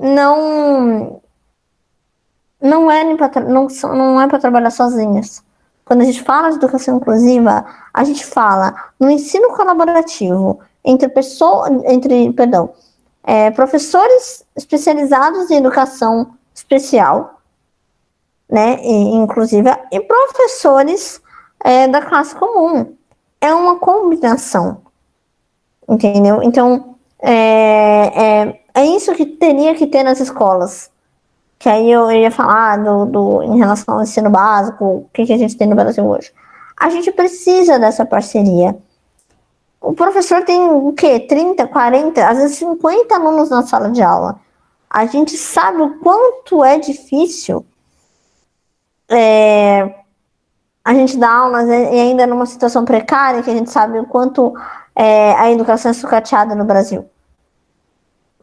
é para trabalhar sozinhos. Quando a gente fala de educação inclusiva, a gente fala no ensino colaborativo entre professores especializados em educação especial, né, inclusiva, e professores da classe comum. É uma combinação, entendeu? Então, é isso que teria que ter nas escolas. Que aí eu ia falar em relação ao ensino básico, o que a gente tem no Brasil hoje. A gente precisa dessa parceria. O professor tem o quê? 30, 40, às vezes 50 alunos na sala de aula. A gente sabe o quanto é difícil a gente dar aulas e ainda numa situação precária, que a gente sabe o quanto a educação é sucateada no Brasil.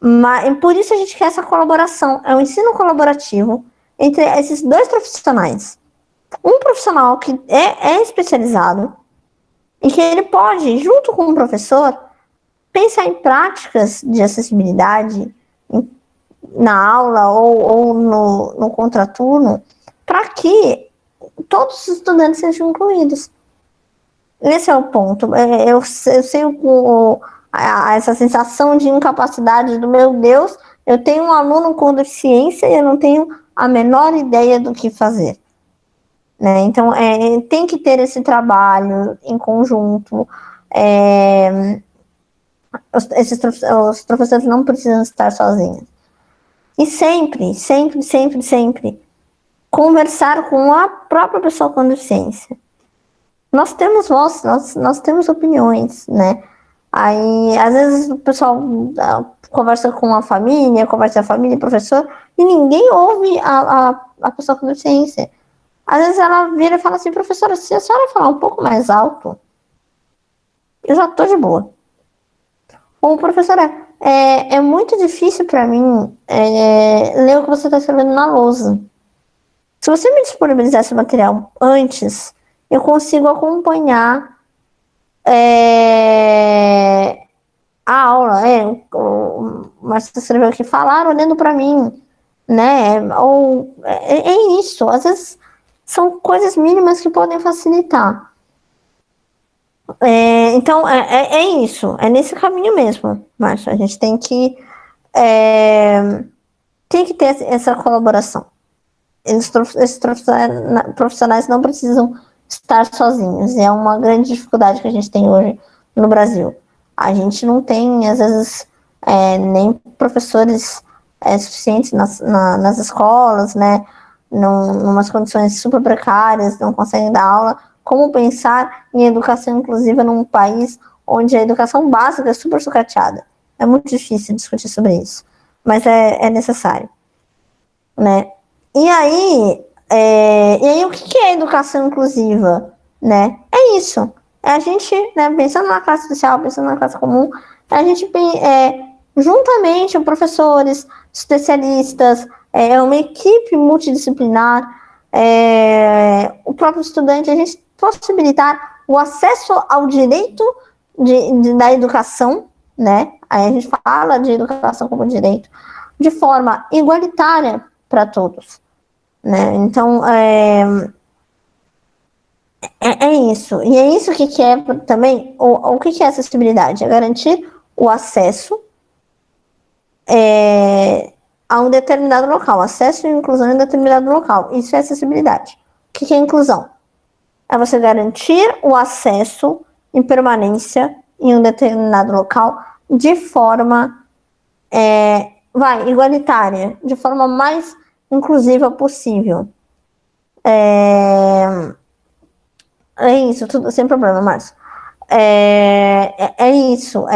Mas por isso a gente quer essa colaboração. É um ensino colaborativo entre esses dois profissionais. Um profissional que é especializado e que ele pode, junto com o professor, pensar em práticas de acessibilidade na aula ou no contraturno, para que todos os estudantes sejam incluídos. Esse é o ponto. Eu sei essa sensação de incapacidade do meu Deus, eu tenho um aluno com deficiência e eu não tenho a menor ideia do que fazer. Né? Então, tem que ter esse trabalho em conjunto. Os professores não precisam estar sozinhos. E sempre, sempre, sempre, sempre conversar com a própria pessoa com deficiência. Nós temos voz, nós temos opiniões, né? Aí, às vezes, o pessoal conversa com a família e o professor, e ninguém ouve a pessoa com deficiência. Às vezes ela vira e fala assim, professora, se a senhora falar um pouco mais alto, eu já tô de boa. Ou, professora, é muito difícil para mim ler o que você está escrevendo na lousa. Se você me disponibilizar esse material antes, eu consigo acompanhar a aula. O Marcelo escreveu aqui, falar olhando para mim, né? Ou isso. Às vezes são coisas mínimas que podem facilitar. Então, isso. É nesse caminho mesmo, Márcio. A gente tem que ter essa colaboração. Esses profissionais não precisam estar sozinhos. É uma grande dificuldade que a gente tem hoje no Brasil. A gente não tem, às vezes, nem professores suficientes nas escolas, né? Numas condições super precárias, não conseguem dar aula. Como pensar em educação inclusiva num país onde a educação básica é super sucateada? É muito difícil discutir sobre isso, mas é necessário, né? E aí, o que é educação inclusiva, né? É isso. É a gente, né, pensando na classe social, pensando na classe comum, a gente juntamente com professores, especialistas, uma equipe multidisciplinar, o próprio estudante, a gente possibilitar o acesso ao direito da educação, né? Aí a gente fala de educação como direito, de forma igualitária para todos. Né? Então, isso. E é isso que é também, o que é acessibilidade? É garantir o acesso a um determinado local, acesso e inclusão em um determinado local. Isso é acessibilidade. O que é inclusão? É você garantir o acesso em permanência em um determinado local de forma igualitária, de forma mais inclusiva possível. Isso, tudo sem problema, Márcio. Isso.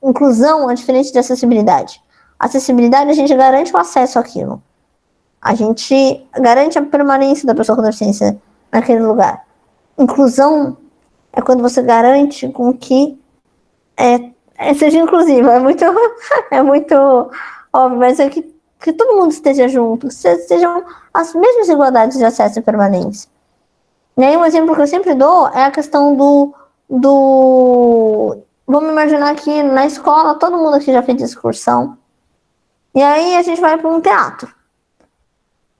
Inclusão é diferente de acessibilidade. Acessibilidade, a gente garante o acesso àquilo. A gente garante a permanência da pessoa com deficiência naquele lugar. Inclusão é quando você garante com que seja inclusivo. É muito óbvio, mas é que todo mundo esteja junto, que sejam as mesmas igualdades de acesso e permanência. E aí um exemplo que eu sempre dou é a questão do vamos imaginar que na escola todo mundo aqui já fez excursão. E aí a gente vai para um teatro.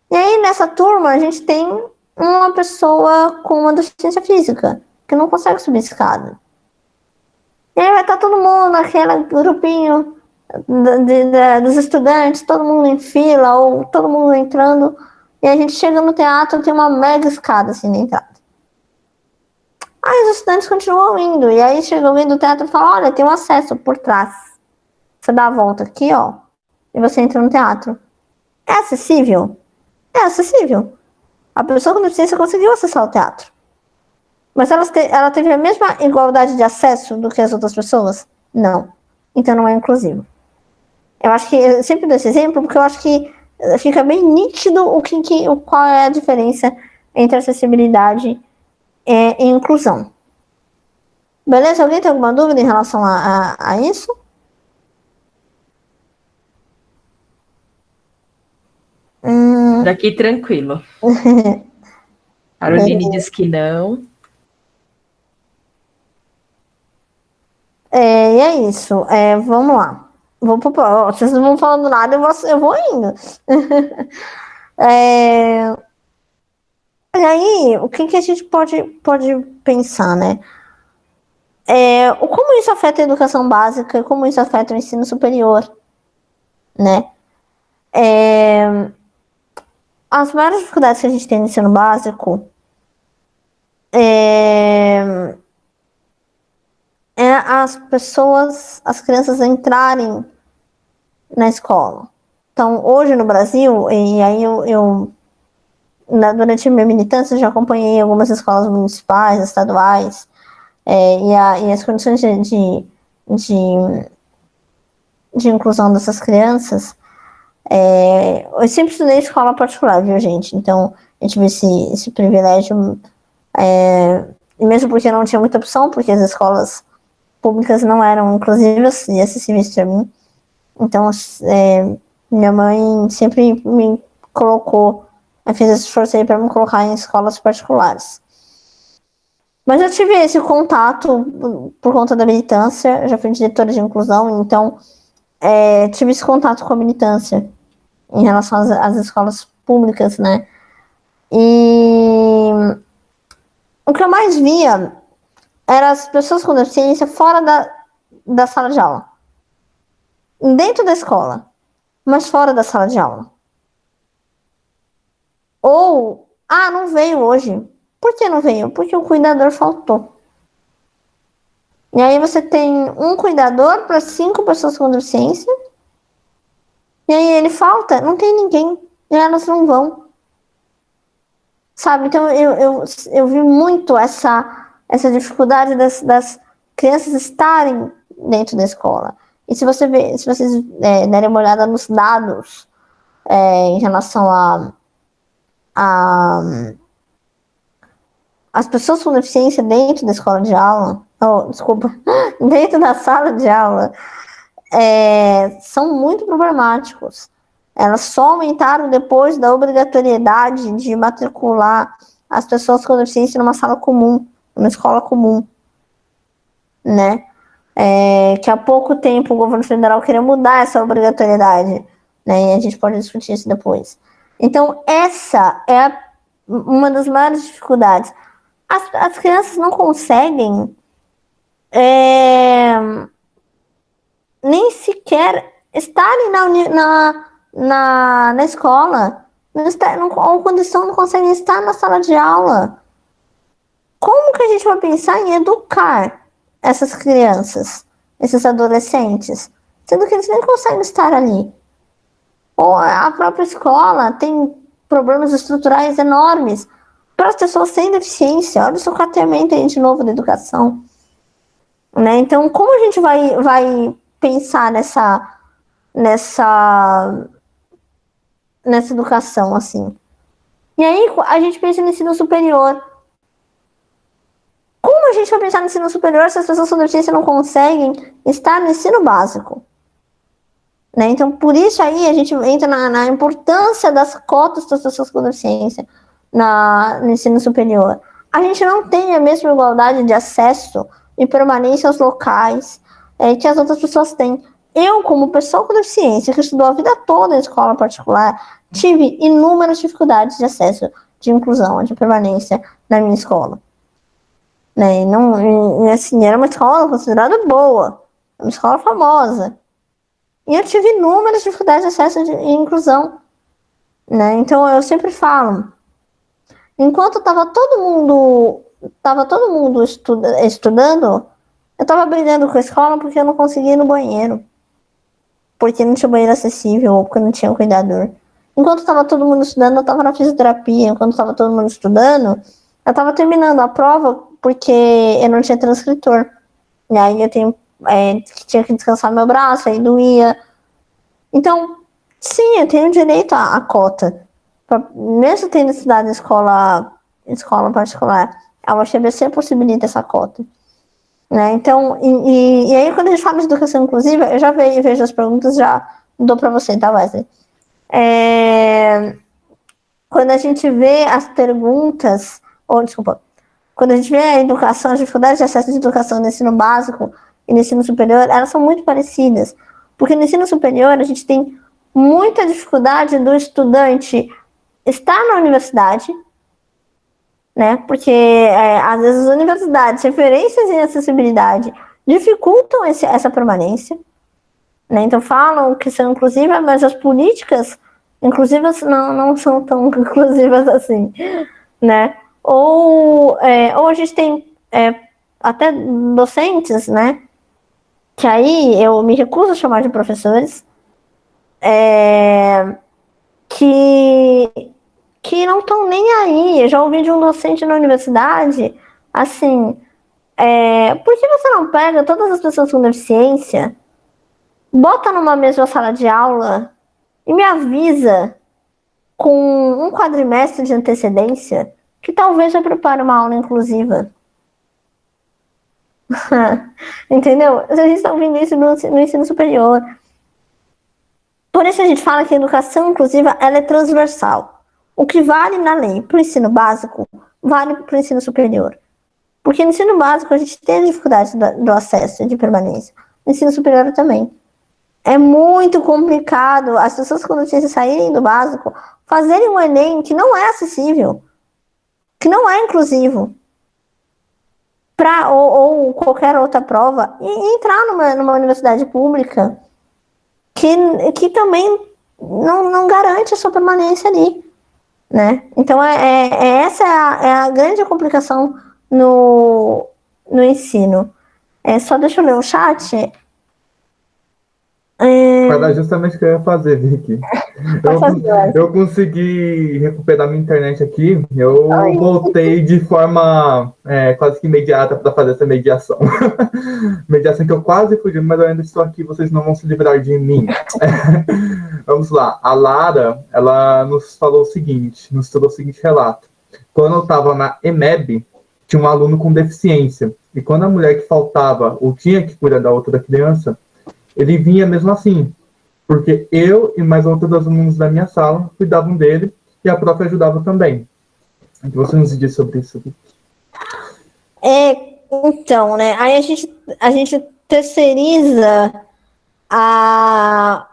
E aí nessa turma a gente tem uma pessoa com uma deficiência física, que não consegue subir escada. E aí vai estar todo mundo naquele grupinho dos estudantes, todo mundo em fila, ou todo mundo entrando, e a gente chega no teatro, tem uma mega escada assim na entrada. Aí os estudantes continuam indo, e aí chega alguém do teatro e fala, olha, tem um acesso por trás. Você dá a volta aqui, ó, e você entra no teatro. É acessível? É acessível. A pessoa com deficiência conseguiu acessar o teatro. Mas ela teve a mesma igualdade de acesso do que as outras pessoas? Não. Então não é inclusivo. Eu acho que, eu sempre dou esse exemplo, porque eu acho que fica bem nítido qual é a diferença entre acessibilidade e inclusão. Beleza? Alguém tem alguma dúvida em relação a isso? Daqui tranquilo. Caroline diz que não. E é isso. Vamos lá. Vocês não vão falando nada, eu vou indo. E aí, o que a gente pode pensar, né? Como isso afeta a educação básica e como isso afeta o ensino superior, né? As maiores dificuldades que a gente tem no ensino básico as crianças entrarem na escola. Então, hoje no Brasil, e aí durante a minha militância, eu já acompanhei algumas escolas municipais, estaduais, e as condições de inclusão dessas crianças. Eu sempre estudei escola particular, viu, gente? Então, eu tive esse privilégio, e mesmo porque não tinha muita opção, porque as escolas públicas não eram inclusivas e acessíveis para mim. Então, minha mãe sempre me colocou, fez esse esforço aí para me colocar em escolas particulares. Mas eu tive esse contato por conta da militância, eu já fui diretora de inclusão, então tive esse contato com a militância em relação às escolas públicas, né? E o que eu mais via eram as pessoas com deficiência fora da sala de aula. Dentro da escola, mas fora da sala de aula. Ou, não veio hoje. Por que não veio? Porque o cuidador faltou. E aí você tem um cuidador para 5 pessoas com deficiência. E aí ele falta, não tem ninguém. E elas não vão. Sabe? Então eu vi muito essa dificuldade das crianças estarem dentro da escola. E se vocês derem uma olhada nos dados em relação as pessoas com deficiência dentro da escola de aula, dentro da sala de aula, são muito problemáticos. Elas só aumentaram depois da obrigatoriedade de matricular as pessoas com deficiência numa sala comum, numa escola comum, né? Que há pouco tempo o governo federal queria mudar essa obrigatoriedade, né? E a gente pode discutir isso depois. Então, essa é uma das maiores dificuldades. As crianças não conseguem nem sequer estarem na escola, ou quando não conseguem estar na sala de aula. Como que a gente vai pensar em educar essas crianças, esses adolescentes, sendo que eles nem conseguem estar ali? Ou a própria escola tem problemas estruturais enormes para as pessoas sem deficiência. Olha o socateamento aí de novo da educação, né? Então, como a gente vai pensar nessa educação, assim. E aí a gente pensa no ensino superior. Como a gente vai pensar no ensino superior se as pessoas com deficiência não conseguem estar no ensino básico? Né? Então, por isso aí a gente entra na importância das cotas das pessoas com deficiência no ensino superior. A gente não tem a mesma igualdade de acesso e permanência aos locais que as outras pessoas têm. Eu, como pessoa com deficiência, que estudou a vida toda em escola particular, tive inúmeras dificuldades de acesso, de inclusão, de permanência na minha escola. Né? E assim, era uma escola considerada boa, uma escola famosa. E eu tive inúmeras dificuldades de acesso e inclusão. Né? Então, eu sempre falo, enquanto estava todo mundo estudando, eu estava brigando com a escola porque eu não conseguia ir no banheiro. Porque não tinha banheiro acessível ou porque não tinha um cuidador. Enquanto estava todo mundo estudando, eu estava na fisioterapia. Enquanto estava todo mundo estudando, eu estava terminando a prova porque eu não tinha transcritor. E aí eu tinha que descansar meu braço, aí doía. Então, sim, eu tenho direito à cota. Mesmo tendo estudado em escola particular, a UFABC possibilita essa cota. Né? Então, e aí quando a gente fala de educação inclusiva, eu já vejo as perguntas, já dou para você, tá, Wesley? Quando a gente vê as perguntas, quando a gente vê a educação, as dificuldades de acesso de educação no ensino básico e no ensino superior, elas são muito parecidas. Porque no ensino superior a gente tem muita dificuldade do estudante estar na universidade, né? Porque às vezes as universidades, referências em acessibilidade, dificultam essa permanência. Né? Então falam que são inclusivas, mas as políticas inclusivas não são tão inclusivas assim. Né? Ou a gente tem até docentes, né? Que aí eu me recuso a chamar de professores, que não estão nem aí. Eu já ouvi de um docente na universidade, assim, por que você não pega todas as pessoas com deficiência, bota numa mesma sala de aula e me avisa com um quadrimestre de antecedência que talvez eu prepare uma aula inclusiva? Entendeu? A gente está ouvindo isso no ensino superior. Por isso a gente fala que a educação inclusiva ela é transversal. O que vale na lei para o ensino básico, vale para o ensino superior. Porque no ensino básico a gente tem dificuldade do acesso e de permanência. No ensino superior também. É muito complicado as pessoas com deficiência saírem do básico, fazerem um Enem que não é acessível, que não é inclusivo, ou qualquer outra prova, e entrar numa universidade pública que também não garante a sua permanência ali, né? Então, essa é a grande complicação no ensino. Só deixa eu ler o chat. Era justamente o que eu ia fazer, Vicky. Eu consegui recuperar minha internet aqui. Eu voltei de forma quase que imediata para fazer essa mediação. Mediação que eu quase fugi, mas eu ainda estou aqui. Vocês não vão se livrar de mim. Vamos lá. A Lara, ela nos falou o seguinte, nos trouxe o seguinte relato. Quando eu estava na EMEB, tinha um aluno com deficiência. E quando a mulher que faltava ou tinha que cuidar da outra criança, ele vinha mesmo assim, porque eu e mais outros alunos da minha sala cuidavam dele e a própria ajudava também. O que você nos diz sobre isso? Então, né? Aí a gente terceiriza a...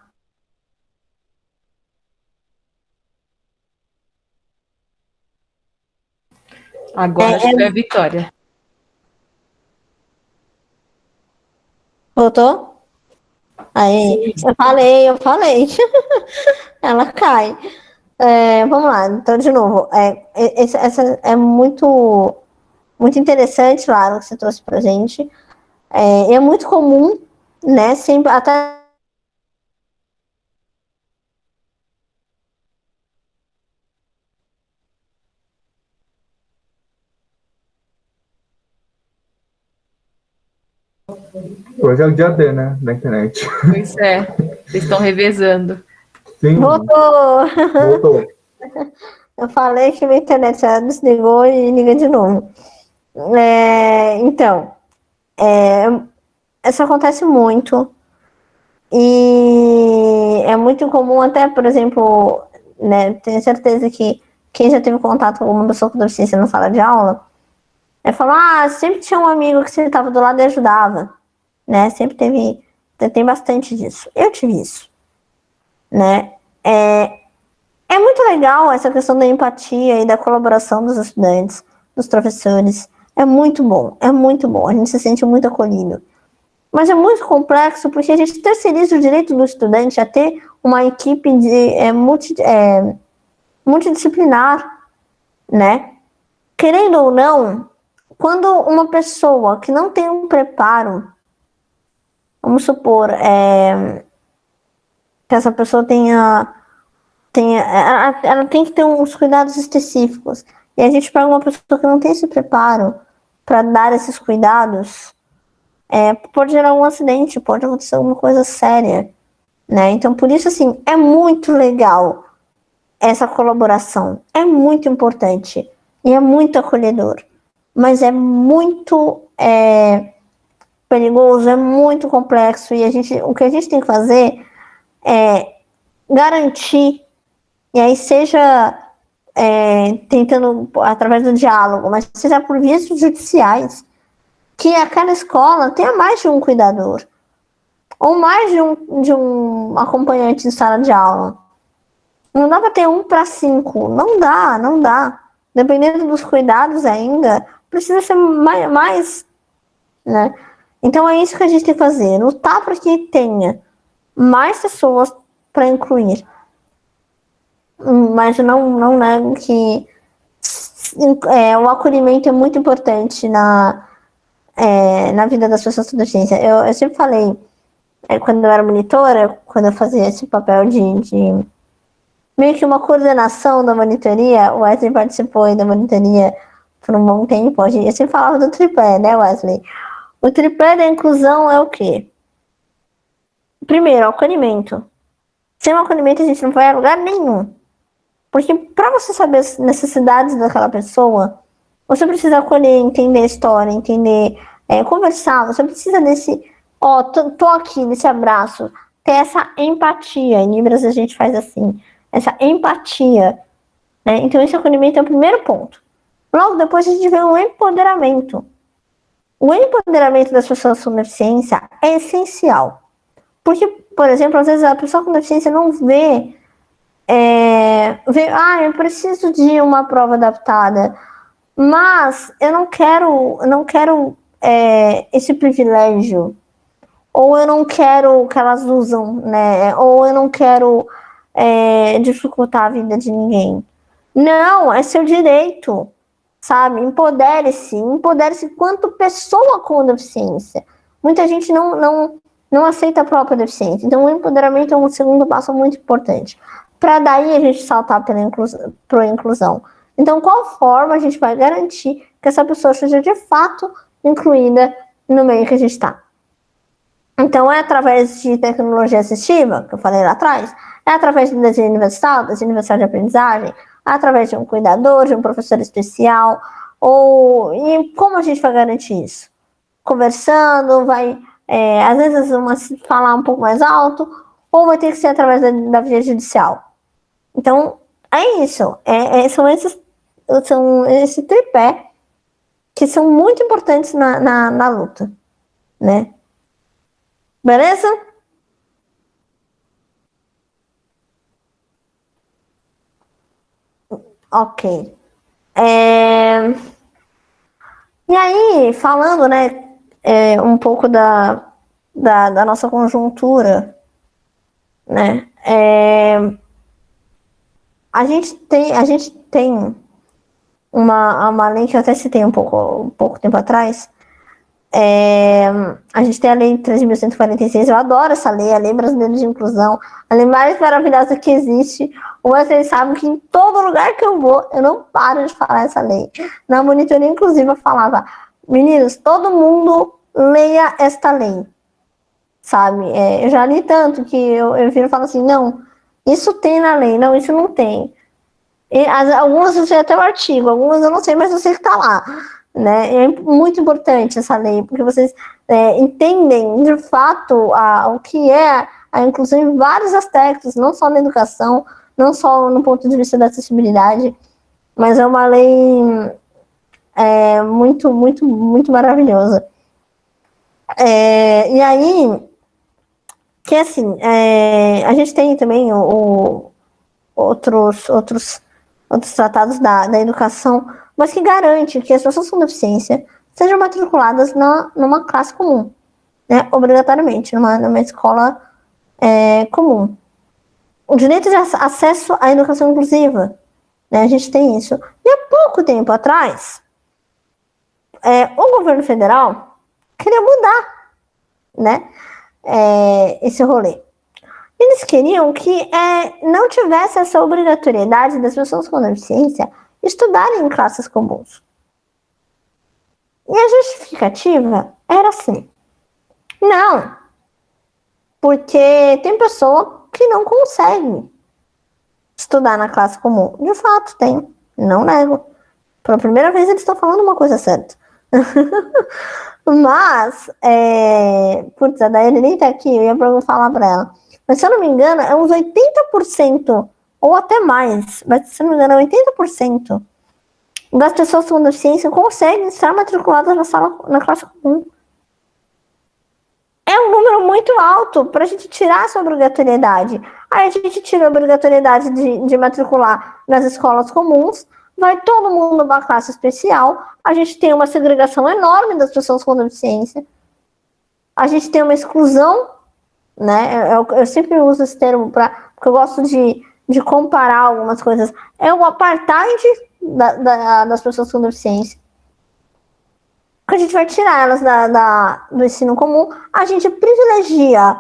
Agora acho que é a Vitória. Voltou? Aí, eu falei. Ela cai. Vamos lá, então, de novo. Essa é muito, muito interessante, Lara, que você trouxe pra gente. É muito comum, né? Sempre, até Hoje é o dia D, né? Da internet. Pois é. Vocês estão revezando. Sim, voltou. Eu falei que minha internet já desligou e liga de novo. Então, isso acontece muito. E é muito comum até, por exemplo, né, tenho certeza que quem já teve contato com alguma pessoa com deficiência na sala de aula, falar, sempre tinha um amigo que sentava do lado e ajudava, né? Sempre tem bastante disso. Eu tive isso, né? É muito legal essa questão da empatia e da colaboração dos estudantes, dos professores. É muito bom, a gente se sente muito acolhido. Mas é muito complexo porque a gente terceiriza o direito do estudante a ter uma equipe multidisciplinar, né? Querendo ou não, quando uma pessoa que não tem um preparo, vamos supor, que essa pessoa ela tem que ter uns cuidados específicos, e a gente pega uma pessoa que não tem esse preparo para dar esses cuidados, pode gerar um acidente, pode acontecer alguma coisa séria, né? Então, por isso, assim, é muito legal essa colaboração, é muito importante e é muito acolhedor, mas é muito perigoso, é muito complexo, e o que a gente tem que fazer é garantir, e aí seja tentando através do diálogo, mas seja por vias judiciais, que aquela escola tenha mais de um cuidador, ou mais de um acompanhante de sala de aula. Não dá para ter 1 para 5, não dá. Dependendo dos cuidados ainda, precisa ser mais, né? Então é isso que a gente tem que fazer, lutar para que tenha mais pessoas para incluir. Mas não nego que o acolhimento é muito importante na vida das pessoas com deficiência. Eu sempre falei, quando eu era monitora, quando eu fazia esse papel de meio que uma coordenação da monitoria, o Wesley participou da monitoria por um bom tempo. Eu sempre falava do tripé, né, Wesley? O tripé da inclusão é o quê? Primeiro, o acolhimento. Sem o acolhimento, a gente não vai a lugar nenhum. Porque para você saber as necessidades daquela pessoa, você precisa acolher, entender a história, entender, conversar. Você precisa desse, tô aqui, nesse abraço, ter essa empatia. Em Libras a gente faz assim, essa empatia, né? Então esse acolhimento é o primeiro ponto. Logo depois a gente vê o empoderamento. O empoderamento das pessoas com deficiência é essencial. Porque, por exemplo, às vezes a pessoa com deficiência não vê, eu preciso de uma prova adaptada, mas eu não quero esse privilégio, ou eu não quero que elas usam, né? Ou eu não quero dificultar a vida de ninguém. Não, é seu direito, sabe? Empodere-se quanto pessoa com deficiência. Muita gente não aceita a própria deficiência. Então, o empoderamento é um segundo passo muito importante. Para daí a gente saltar para a inclusão. Então, qual forma a gente vai garantir que essa pessoa seja de fato incluída no meio que a gente está? Então, é através de tecnologia assistiva, que eu falei lá atrás, é através do desenho universal de aprendizagem, é através de um cuidador, de um professor especial, e como a gente vai garantir isso? Conversando, às vezes falar um pouco mais alto, ou vai ter que ser através da via judicial. Então, é isso. São esse tripé que são muito importantes na luta, né? Beleza? Ok. E aí, falando, né, um pouco da nossa conjuntura, né? A gente tem uma lei que eu até citei um pouco tempo atrás. A gente tem a lei 13.146, eu adoro essa lei, a lei brasileira de inclusão, a lei mais maravilhosa que existe. Vocês sabem que em todo lugar que eu vou, eu não paro de falar essa lei. Na monitoria, inclusive, eu falava, meninos, todo mundo leia esta lei. sabe? Eu já li tanto que eu viro e falo assim, não, isso tem na lei, não, isso não tem. Algumas eu sei até o artigo, algumas eu não sei, mas eu sei que está lá. Né? É muito importante essa lei, porque vocês entendem de fato o que é a inclusão em vários aspectos, não só na educação, não só no ponto de vista da acessibilidade, mas é uma lei muito, muito, muito maravilhosa. E aí, que assim, a gente tem também outros tratados da educação, mas que garante que as pessoas com deficiência sejam matriculadas numa classe comum, né, obrigatoriamente, numa escola comum. O direito de acesso à educação inclusiva, né, a gente tem isso. E há pouco tempo atrás, o governo federal queria mudar, né, esse rolê. Eles queriam que não tivesse essa obrigatoriedade das pessoas com deficiência estudarem em classes comuns. E a justificativa era assim: não, porque tem pessoa que não consegue estudar na classe comum. De fato, tem, não nego. Pela primeira vez eles estão falando uma coisa certa. Mas, putz, a Daiane nem tá aqui, eu ia falar pra ela. Mas se eu não me engano, é uns 80%, ou até mais, mas se eu não me engano, é 80% das pessoas com deficiência conseguem estar matriculadas na classe comum. É um número muito alto para a gente tirar essa obrigatoriedade. Aí a gente tira a obrigatoriedade de matricular nas escolas comuns, vai todo mundo numa classe especial, a gente tem uma segregação enorme das pessoas com deficiência, a gente tem uma exclusão, né? Eu sempre uso esse termo porque eu gosto de comparar algumas coisas. É o apartheid das pessoas com deficiência. Que a gente vai tirar elas do ensino comum, a gente privilegia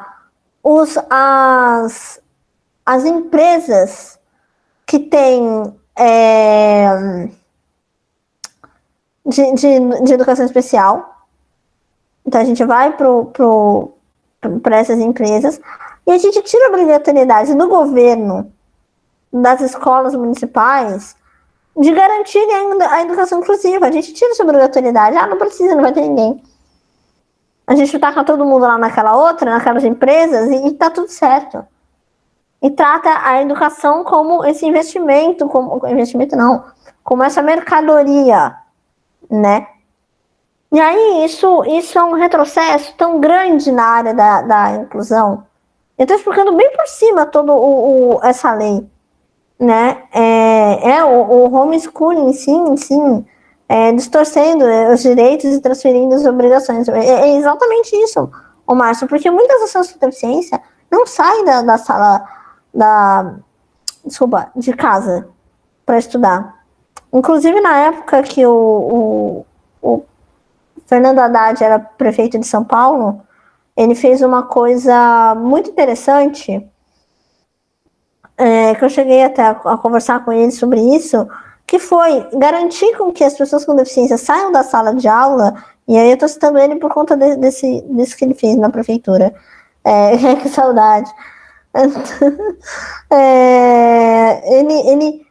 as empresas que têm de educação especial. Então a gente vai para essas empresas e a gente tira a obrigatoriedade do governo, das escolas municipais, de garantir a educação inclusiva. A gente tira essa obrigatoriedade. Não precisa, não vai ter ninguém. A gente taca todo mundo lá naquelas empresas e tá tudo certo. E trata a educação como esse investimento, como essa mercadoria, né? E aí isso é um retrocesso tão grande na área da inclusão. Eu tô explicando bem por cima toda essa lei, né? O homeschooling, sim, distorcendo os direitos e transferindo as obrigações. É exatamente isso, Márcio, porque muitas pessoas com deficiência não saem da sala de casa para estudar. Inclusive, na época que o Fernando Haddad era prefeito de São Paulo, ele fez uma coisa muito interessante, que eu cheguei até a conversar com ele sobre isso, que foi garantir com que as pessoas com deficiência saiam da sala de aula, e aí eu estou citando ele por conta desse que ele fez na prefeitura. Que saudade. Ele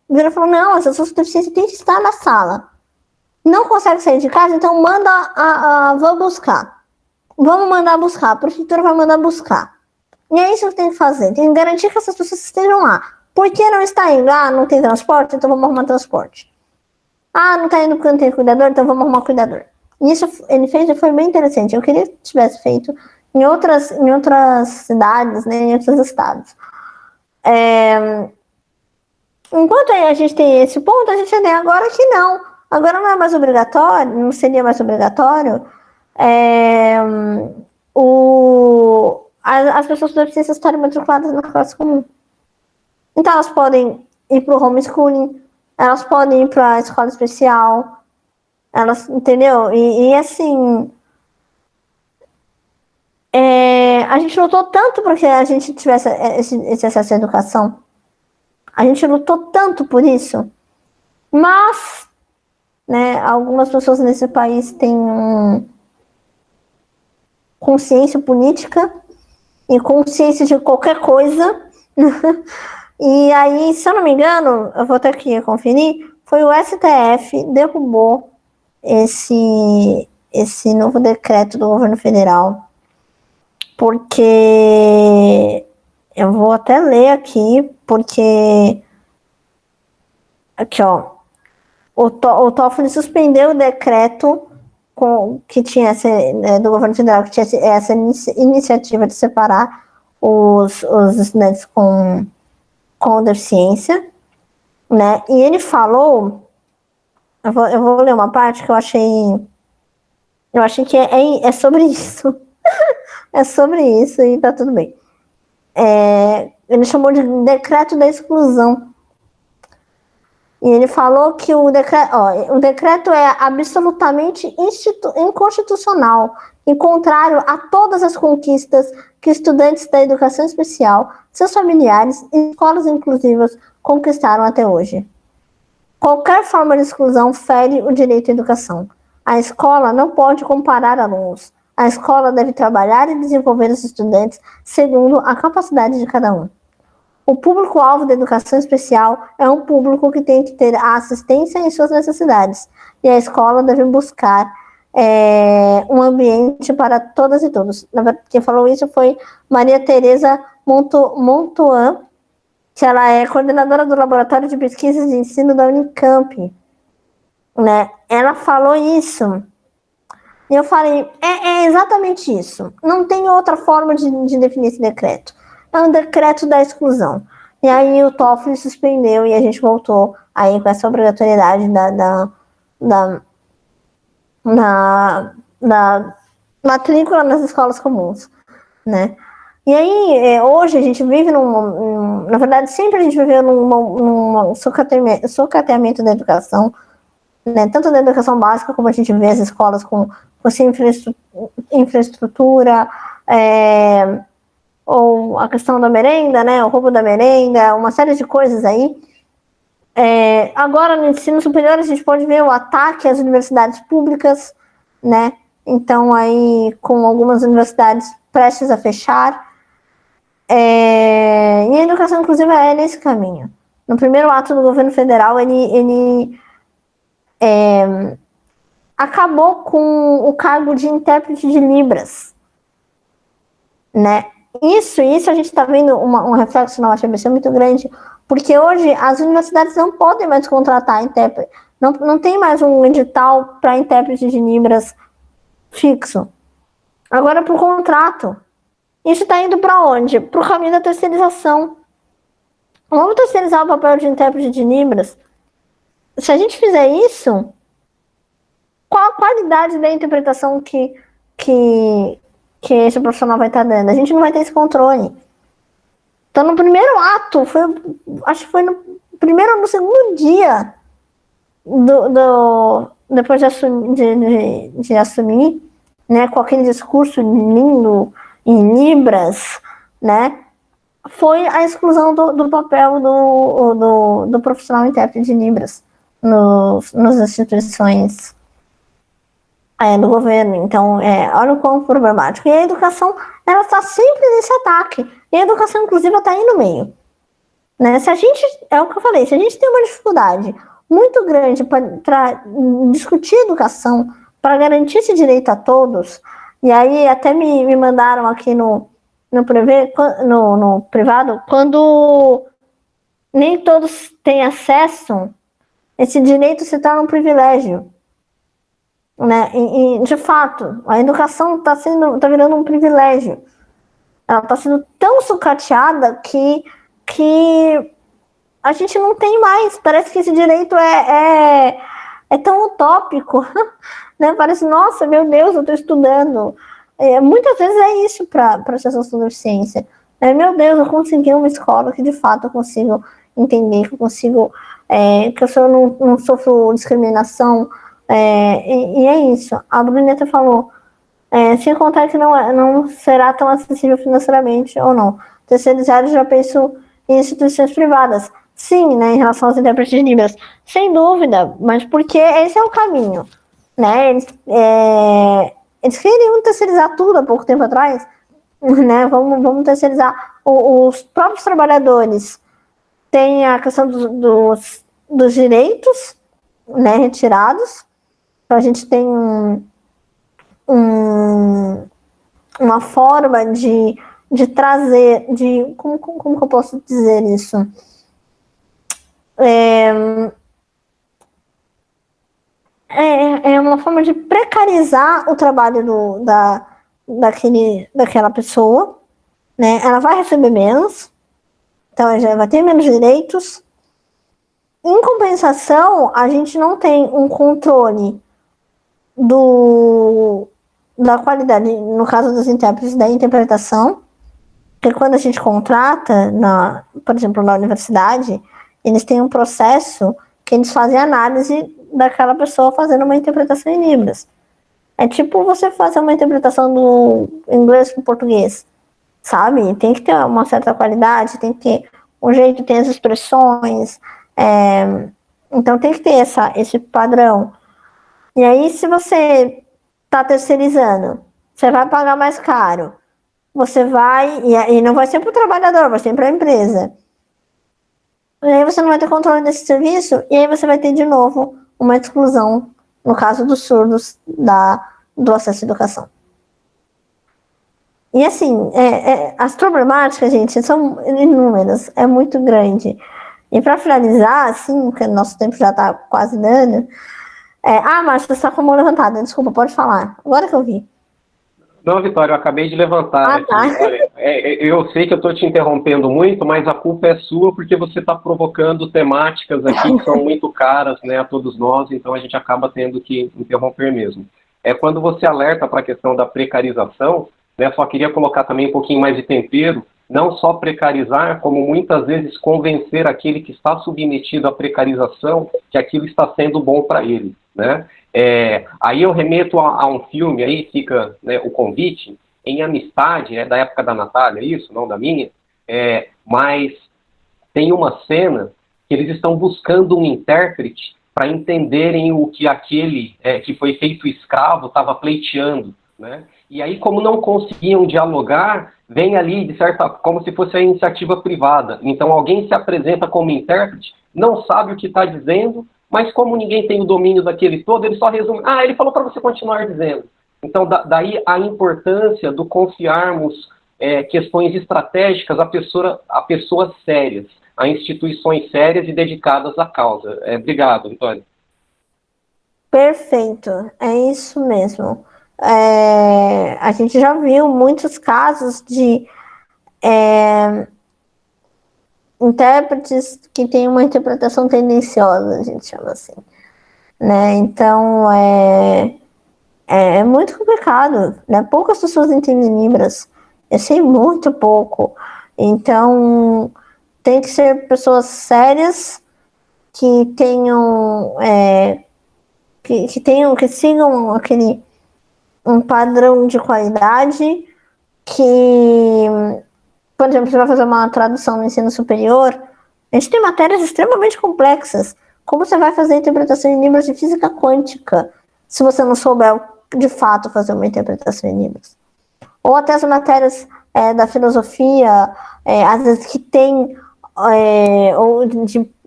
virou e falou, não, as pessoas com deficiência têm que estar na sala. Não consegue sair de casa, então vamos buscar. Vamos mandar buscar, a prefeitura vai mandar buscar. E é isso que tem que fazer, tem que garantir que essas pessoas estejam lá. Por que não está indo? Não tem transporte, então vamos arrumar transporte. Não está indo porque não tem cuidador, então vamos arrumar cuidador. E isso ele fez e foi bem interessante. Eu queria que tivesse feito em outras cidades, né, em outros estados. Enquanto a gente tem esse ponto, a gente tem agora que não. Agora não é mais obrigatório, não seria mais obrigatório as pessoas com deficiência estarem matriculadas na classe comum. Então elas podem ir para o homeschooling, elas podem ir para a escola especial, elas, entendeu? E assim, a gente lutou tanto para que a gente tivesse esse acesso à educação. A gente lutou tanto por isso, mas, né, algumas pessoas nesse país têm consciência política e consciência de qualquer coisa. E aí, se eu não me engano, eu vou ter que conferir, foi o STF derrubou esse novo decreto do governo federal, porque eu vou até ler aqui, porque aqui, ó, o Toffoli suspendeu o decreto que tinha do governo federal, que tinha essa iniciativa de separar os estudantes com deficiência, né? E ele falou, eu vou ler uma parte que eu achei que é sobre isso. É sobre isso e tá tudo bem. Ele chamou de decreto da exclusão. E ele falou que o decreto é absolutamente inconstitucional e contrário a todas as conquistas que estudantes da educação especial, seus familiares e escolas inclusivas conquistaram até hoje. Qualquer forma de exclusão fere o direito à educação. A escola não pode comparar alunos. A escola deve trabalhar e desenvolver os estudantes segundo a capacidade de cada um. O público-alvo da educação especial é um público que tem que ter a assistência em suas necessidades, e a escola deve buscar um ambiente para todas e todos. Quem falou isso foi Maria Tereza Montoan, que ela é coordenadora do Laboratório de Pesquisas de Ensino da Unicamp. Né? Ela falou isso, e eu falei, é exatamente isso. Não tem outra forma de definir esse decreto. É um decreto da exclusão. E aí o Toffoli suspendeu e a gente voltou aí com essa obrigatoriedade da matrícula nas escolas comuns, né? E aí, hoje a gente vive na verdade, sempre a gente viveu num sucateamento da educação, né? Tanto da educação básica, como a gente vê as escolas com sem infraestrutura, ou a questão da merenda, né, o roubo da merenda, uma série de coisas aí. Agora, no ensino superior, a gente pode ver o ataque às universidades públicas, né, então aí com algumas universidades prestes a fechar, e a educação inclusiva é nesse caminho. No primeiro ato do governo federal, ele acabou com o cargo de intérprete de Libras, né. Isso a gente está vendo um reflexo na UFABC muito grande, porque hoje as universidades não podem mais contratar intérprete, não tem mais um edital para intérprete de Libras fixo. Agora para o contrato. Isso está indo para onde? Para o caminho da terceirização. Vamos terceirizar o papel de intérprete de Libras? Se a gente fizer isso, qual a qualidade da interpretação que esse profissional vai estar dando? A gente não vai ter esse controle. Então, no primeiro ato, acho que foi no primeiro ou no segundo dia depois de assumir, né, com aquele discurso lindo em Libras, né, foi a exclusão do papel do profissional intérprete de Libras nas instituições do governo. Então, olha o quão problemático. E a educação, ela está sempre nesse ataque. E a educação, inclusive, está aí no meio. Né? É o que eu falei, se a gente tem uma dificuldade muito grande para discutir educação, para garantir esse direito a todos, e aí até me mandaram aqui no privado, quando nem todos têm acesso, esse direito se torna um privilégio. Né? E de fato, a educação está virando um privilégio. Ela está sendo tão sucateada que a gente não tem mais. Parece que esse direito é tão utópico, né? Parece, nossa, meu Deus, eu estou estudando. Muitas vezes é isso para as pessoas com deficiência. Meu Deus, eu consegui uma escola que de fato eu consigo entender, que eu consigo, que eu não sofro discriminação. E é isso. A Bruneta falou, sem contar que não será tão acessível financeiramente ou não. Terceirizado, já penso em instituições privadas. Sim, né, em relação aos intérpretes de Libras. Sem dúvida, mas porque esse é o caminho. Né? Eles queriam terceirizar tudo há pouco tempo atrás, né? Vamos terceirizar. Os próprios trabalhadores têm a questão dos direitos, né, retirados. Então, a gente tem uma forma de trazer, como que eu posso dizer isso? É uma forma de precarizar o trabalho daquela pessoa, né? Ela vai receber menos, então ela já vai ter menos direitos. Em compensação, a gente não tem um controle da qualidade, no caso dos intérpretes, da interpretação, porque quando a gente contrata, por exemplo, na universidade, eles têm um processo que eles fazem análise daquela pessoa fazendo uma interpretação em Libras. É tipo você fazer uma interpretação do inglês para o português, sabe? Tem que ter uma certa qualidade, tem que ter um jeito, tem as expressões, então tem que ter esse padrão. E aí, se você está terceirizando, você vai pagar mais caro. Você vai, e não vai ser para o trabalhador, vai ser para a empresa. E aí você não vai ter controle desse serviço, e aí você vai ter de novo uma exclusão, no caso dos surdos, do acesso à educação. E assim, as problemáticas, gente, são inúmeras, é muito grande. E para finalizar, assim, porque o nosso tempo já está quase dando. Márcio, você está com a mão levantada, desculpa, pode falar. Agora que eu vi. Não, Vitória, eu acabei de levantar aqui. Tá. Olha, eu sei que eu estou te interrompendo muito, mas a culpa é sua porque você está provocando temáticas aqui que são muito caras, né, a todos nós, então a gente acaba tendo que interromper mesmo. Quando você alerta para a questão da precarização, né, só queria colocar também um pouquinho mais de tempero, não só precarizar, como muitas vezes convencer aquele que está submetido à precarização que aquilo está sendo bom para ele, né? Aí eu remeto a um filme, aí fica, né, o convite, Em Amistade, da época da Natália, isso, não da minha, mas tem uma cena que eles estão buscando um intérprete para entenderem o que aquele que foi feito escravo estava pleiteando, né? E aí, como não conseguiam dialogar, vem ali, de certa, como se fosse a iniciativa privada. Então, alguém se apresenta como intérprete, não sabe o que está dizendo, mas como ninguém tem o domínio daquele todo, ele só resume, ele falou para você continuar dizendo. Então, daí a importância do confiarmos questões estratégicas a pessoas sérias, a instituições sérias e dedicadas à causa. Obrigado, Vitória. Perfeito, é isso mesmo. A gente já viu muitos casos de intérpretes que têm uma interpretação tendenciosa, a gente chama assim, né? Então, é muito complicado, né? Poucas pessoas entendem Libras, eu sei muito pouco. Então, tem que ser pessoas sérias que tenham, que sigam um padrão de qualidade que, por exemplo, você vai fazer uma tradução no ensino superior, a gente tem matérias extremamente complexas. Como você vai fazer interpretação em Libras de física quântica se você não souber, de fato, fazer uma interpretação em Libras? Ou até as matérias da filosofia, às vezes que tem, ou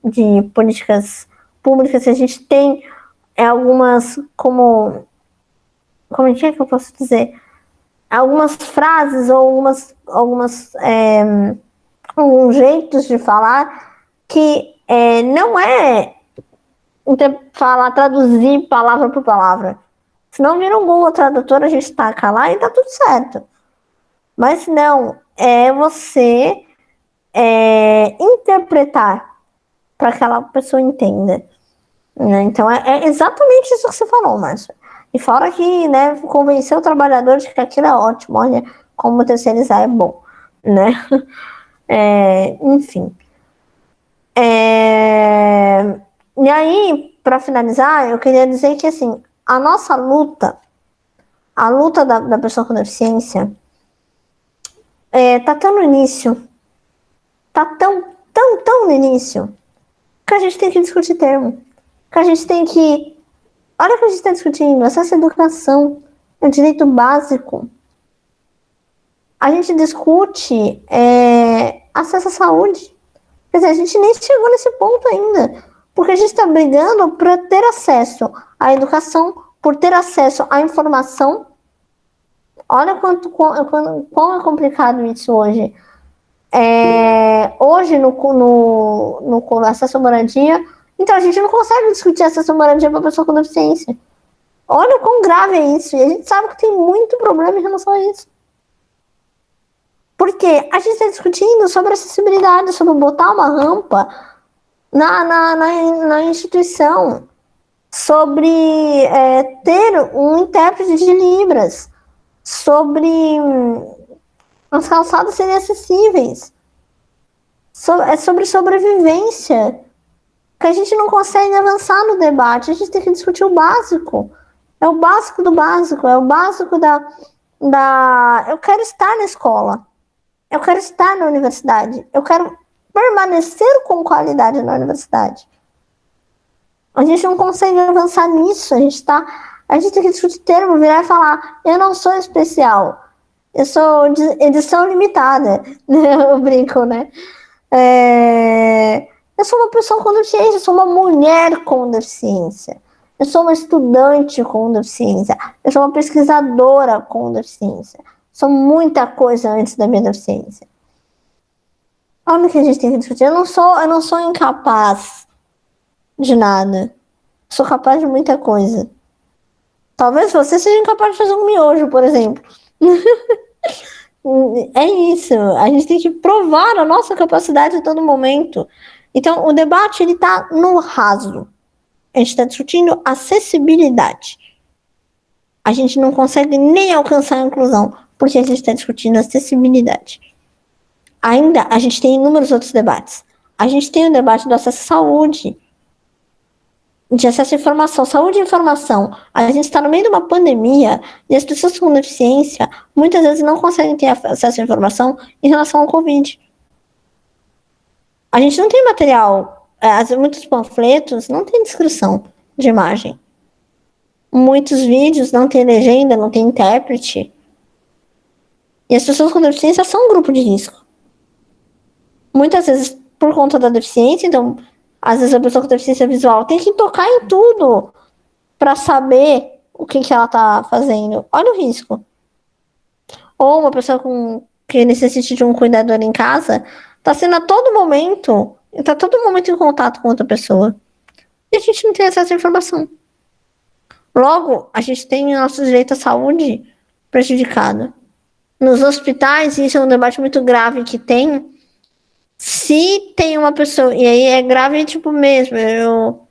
de políticas públicas, a gente tem algumas, como é que eu posso dizer? Algumas frases ou alguns jeitos de falar que não traduzir palavra por palavra. Se não vira um Google Tradutor, a gente taca lá e tá tudo certo. Mas não, é você interpretar para que aquela pessoa entenda. Né? Então, é exatamente isso que você falou, Márcio. E fora que, né, convencer o trabalhador de que aquilo é ótimo, olha, como terceirizar é bom, né? Enfim. E aí, para finalizar, eu queria dizer que, assim, a nossa luta, a luta da pessoa com deficiência, tá tão no início, tá tão no início, que a gente tem que discutir termo, que a gente tem que... Olha o que a gente está discutindo, acesso à educação. um direito básico. A gente discute acesso à saúde. Quer dizer, a gente nem chegou nesse ponto ainda. Porque a gente está brigando para ter acesso à educação, por ter acesso à informação. Olha quão é complicado isso hoje. Hoje, no acesso à moradia, então a gente não consegue discutir acesso à moradia para pessoa com deficiência. Olha o quão grave é isso. E a gente sabe que tem muito problema em relação a isso. Porque a gente está discutindo sobre acessibilidade, sobre botar uma rampa na instituição, sobre ter um intérprete de Libras, sobre as calçadas serem acessíveis, sobre sobrevivência, que a gente não consegue avançar no debate. A gente tem que discutir o básico. É o básico do básico, é o básico eu quero estar na escola, eu quero estar na universidade, eu quero permanecer com qualidade na universidade. A gente não consegue avançar nisso. A gente tem que discutir termo, virar e falar: eu não sou especial, eu sou de edição limitada. Eu brinco, né? Eu sou uma pessoa com deficiência, eu sou uma mulher com deficiência, eu sou uma estudante com deficiência, eu sou uma pesquisadora com deficiência. Sou muita coisa antes da minha deficiência. Olha o que a gente tem que discutir. Eu não sou incapaz de nada. Sou capaz de muita coisa. Talvez você seja incapaz de fazer um miojo, por exemplo. É isso. A gente tem que provar a nossa capacidade a todo momento. Então, o debate ele está no raso. A gente está discutindo acessibilidade. A gente não consegue nem alcançar a inclusão, porque a gente está discutindo acessibilidade. Ainda, a gente tem inúmeros outros debates. A gente tem o debate do acesso à saúde, de acesso à informação, saúde e informação. A gente está no meio de uma pandemia e as pessoas com deficiência muitas vezes não conseguem ter acesso à informação em relação ao Covid. A gente não tem material, muitos panfletos não tem descrição de imagem. Muitos vídeos não tem legenda, não tem intérprete. E as pessoas com deficiência são um grupo de risco. Muitas vezes por conta da deficiência, então, às vezes a pessoa com deficiência visual tem que tocar em tudo para saber o que ela está fazendo. Olha o risco. Ou uma pessoa que necessite de um cuidador em casa, está sendo a todo momento em contato com outra pessoa. E a gente não tem acesso à informação. Logo, a gente tem o nosso direito à saúde prejudicado. Nos hospitais, isso é um debate muito grave que tem. Se tem uma pessoa, e aí é grave tipo mesmo, eu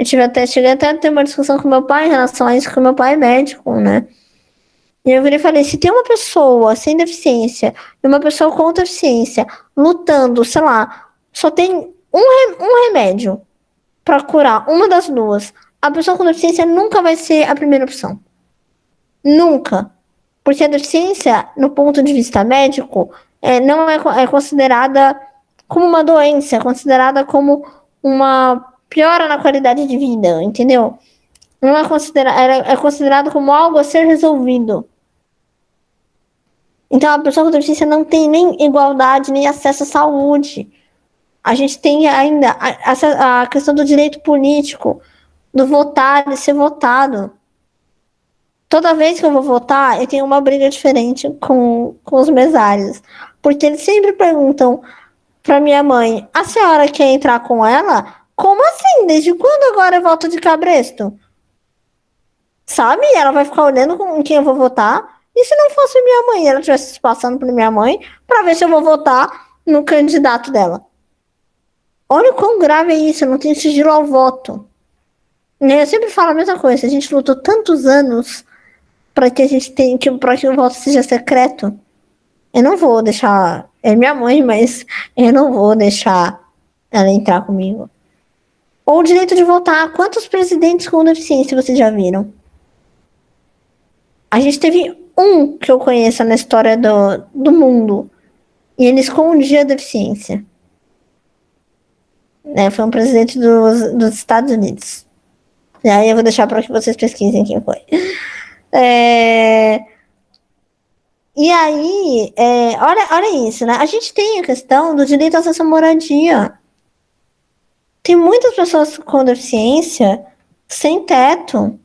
cheguei até a ter uma discussão com meu pai em relação a isso, porque meu pai é médico, né? E eu virei e falei: se tem uma pessoa sem deficiência e uma pessoa com deficiência lutando, sei lá, só tem um remédio para curar uma das duas, a pessoa com deficiência nunca vai ser a primeira opção. Nunca. Porque a deficiência, no ponto de vista médico, não é considerada como uma doença, é considerada como uma piora na qualidade de vida, entendeu? Não é considerado como algo a ser resolvido. Então, a pessoa com deficiência não tem nem igualdade, nem acesso à saúde. A gente tem ainda a questão do direito político, do votar e ser votado. Toda vez que eu vou votar, eu tenho uma briga diferente com os mesários. Porque eles sempre perguntam para minha mãe: a senhora quer entrar com ela? Como assim? Desde quando agora é voto de cabresto? Sabe? Ela vai ficar olhando com quem eu vou votar. E se não fosse minha mãe, ela estivesse se passando por minha mãe para ver se eu vou votar no candidato dela. Olha o quão grave é isso, não tem sigilo ao voto. Eu sempre falo a mesma coisa: a gente lutou tantos anos para que o voto seja secreto. Eu não vou deixar. É minha mãe, mas eu não vou deixar ela entrar comigo. Ou o direito de votar. Quantos presidentes com deficiência vocês já viram? A gente teve um que eu conheço na história do mundo. E ele escondia a deficiência. Foi um presidente dos Estados Unidos. E aí eu vou deixar para que vocês pesquisem quem foi. E aí, olha isso, né? A gente tem a questão do direito ao acesso à moradia. Tem muitas pessoas com deficiência sem teto,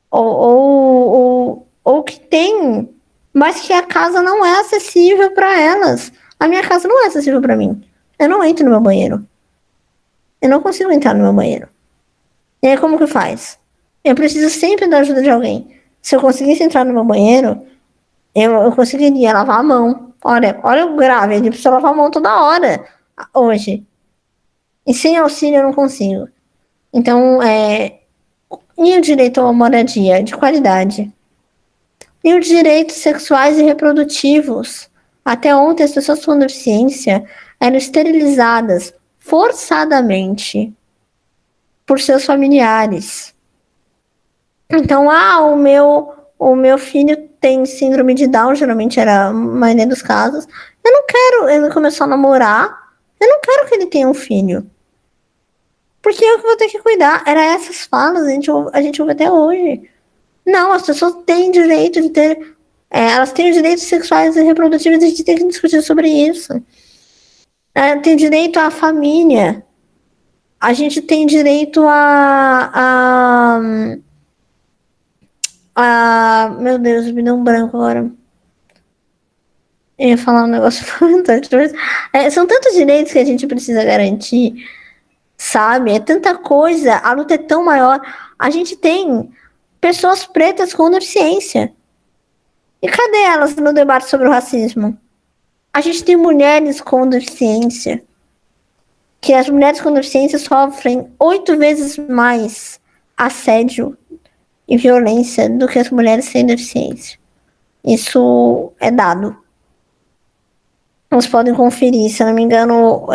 ou que tem, mas que a casa não é acessível para elas. A minha casa não é acessível para mim. Eu não entro no meu banheiro. Eu não consigo entrar no meu banheiro. E aí, como que faz? Eu preciso sempre da ajuda de alguém. Se eu conseguisse entrar no meu banheiro, eu conseguiria lavar a mão. Olha o grave, ele precisa lavar a mão toda hora, hoje. E sem auxílio eu não consigo. Então, e o direito a uma moradia de qualidade? E os direitos sexuais e reprodutivos? Até ontem, as pessoas com deficiência eram esterilizadas forçadamente por seus familiares. Então, o meu filho tem síndrome de Down, geralmente era a maioria dos casos. Eu não quero, ele começou a namorar, eu não quero que ele tenha um filho. Porque eu que vou ter que cuidar. Era essas falas, a gente ouve até hoje. Não, as pessoas têm direito de ter. Elas têm os direitos sexuais e reprodutivos, a gente tem que discutir sobre isso. Tem direito à família. A gente tem direito meu Deus, me deu um branco agora. Eu ia falar um negócio fantástico. São tantos direitos que a gente precisa garantir, sabe? É tanta coisa, a luta é tão maior. A gente tem pessoas pretas com deficiência. E cadê elas no debate sobre o racismo? A gente tem mulheres com deficiência, que as mulheres com deficiência sofrem 8 vezes mais assédio e violência do que as mulheres sem deficiência. Isso é dado. Vocês podem conferir, se eu não me engano,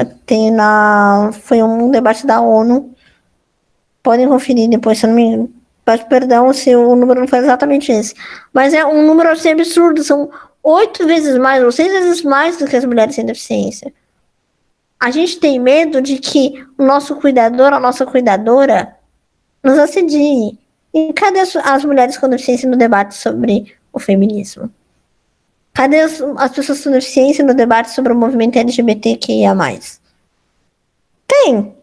foi um debate da ONU. Podem conferir depois, se eu não me engano. Peço perdão se o número não foi exatamente esse. Mas é um número assim, absurdo. São 8 vezes mais, ou 6 vezes mais do que as mulheres sem deficiência. A gente tem medo de que o nosso cuidador, a nossa cuidadora, nos assedie. E cadê as mulheres com deficiência no debate sobre o feminismo? Cadê as pessoas com deficiência no debate sobre o movimento LGBTQIA+. Tem,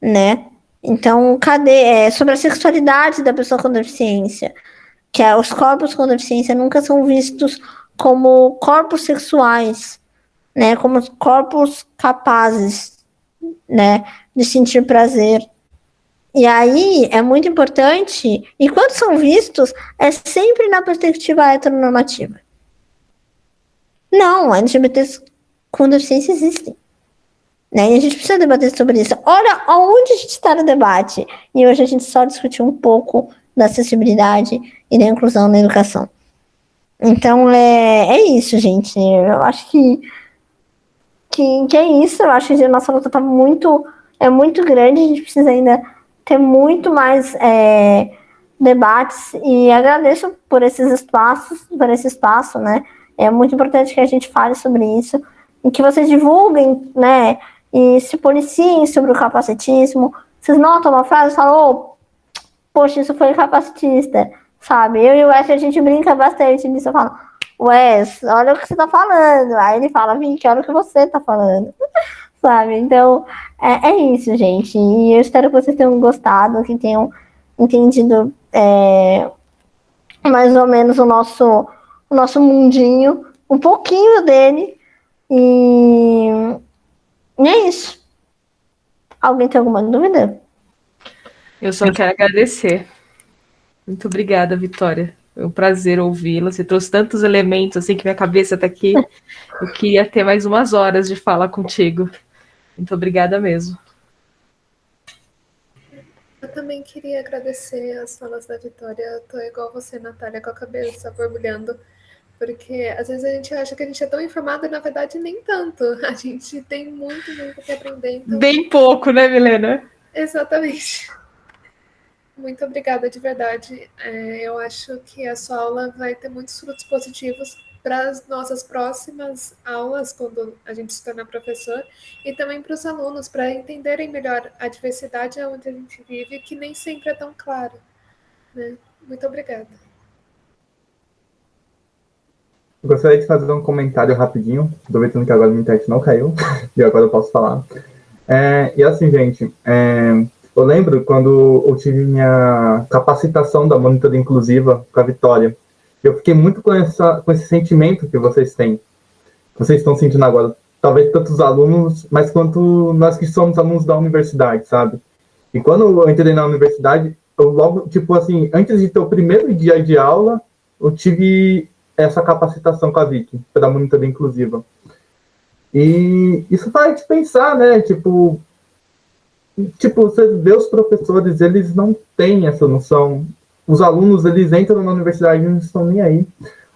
né? Então, cadê? Sobre a sexualidade da pessoa com deficiência, que os corpos com deficiência nunca são vistos como corpos sexuais, né? Como corpos capazes, né? De sentir prazer. E aí, é muito importante, e quando são vistos, é sempre na perspectiva heteronormativa. Não, LGBTs com deficiência existem. Né? E a gente precisa debater sobre isso. Olha aonde a gente está no debate. E hoje a gente só discutiu um pouco da acessibilidade e da inclusão na educação. Então, é isso, gente. Eu acho que é isso. Eu acho que a nossa luta é muito grande. A gente precisa ainda ter muito mais debates. E agradeço por esses espaços, por esse espaço, né? É muito importante que a gente fale sobre isso e que vocês divulguem, né? E se policiem sobre o capacitismo. Vocês notam uma frase e falam, poxa, isso foi capacitista, sabe? Eu e o Wes, a gente brinca bastante nisso. Eu falo, Wes, olha o que você tá falando. Aí ele fala, Vicky, olha o que você tá falando. Sabe? Então, é isso, gente. E eu espero que vocês tenham gostado, que tenham entendido mais ou menos o nosso mundinho, um pouquinho dele. E é isso. Alguém tem alguma dúvida? Eu só quero agradecer. Muito obrigada, Vitória. Foi um prazer ouvi-la. Você trouxe tantos elementos assim que minha cabeça está aqui. Eu queria ter mais umas horas de fala contigo. Muito obrigada mesmo. Eu também queria agradecer as falas da Vitória. Eu tô igual você, Natália, com a cabeça borbulhando. Porque às vezes a gente acha que a gente é tão informado e na verdade nem tanto. A gente tem muito, muito que aprender. Então... Bem pouco, né, Milena? Exatamente. Muito obrigada, de verdade. Eu acho que a sua aula vai ter muitos frutos positivos para as nossas próximas aulas, quando a gente se tornar professor, e também para os alunos, para entenderem melhor a diversidade onde a gente vive, que nem sempre é tão clara, né? Muito obrigada. Eu gostaria de fazer um comentário rapidinho, aproveitando que agora minha internet não caiu, e agora eu posso falar. E assim, gente, eu lembro quando eu tive minha capacitação da monitoria inclusiva com a Vitória. Eu fiquei muito com esse sentimento que vocês têm. Vocês estão sentindo agora. Talvez tanto os alunos, mas quanto nós que somos alunos da universidade, sabe? E quando eu entrei na universidade, eu logo, tipo assim, antes de ter o primeiro dia de aula, eu tive essa capacitação com a Vicky, para monitoria inclusiva. E isso faz pensar, né? Tipo, você vê os professores, eles não têm essa noção. Os alunos, eles entram na universidade e não estão nem aí.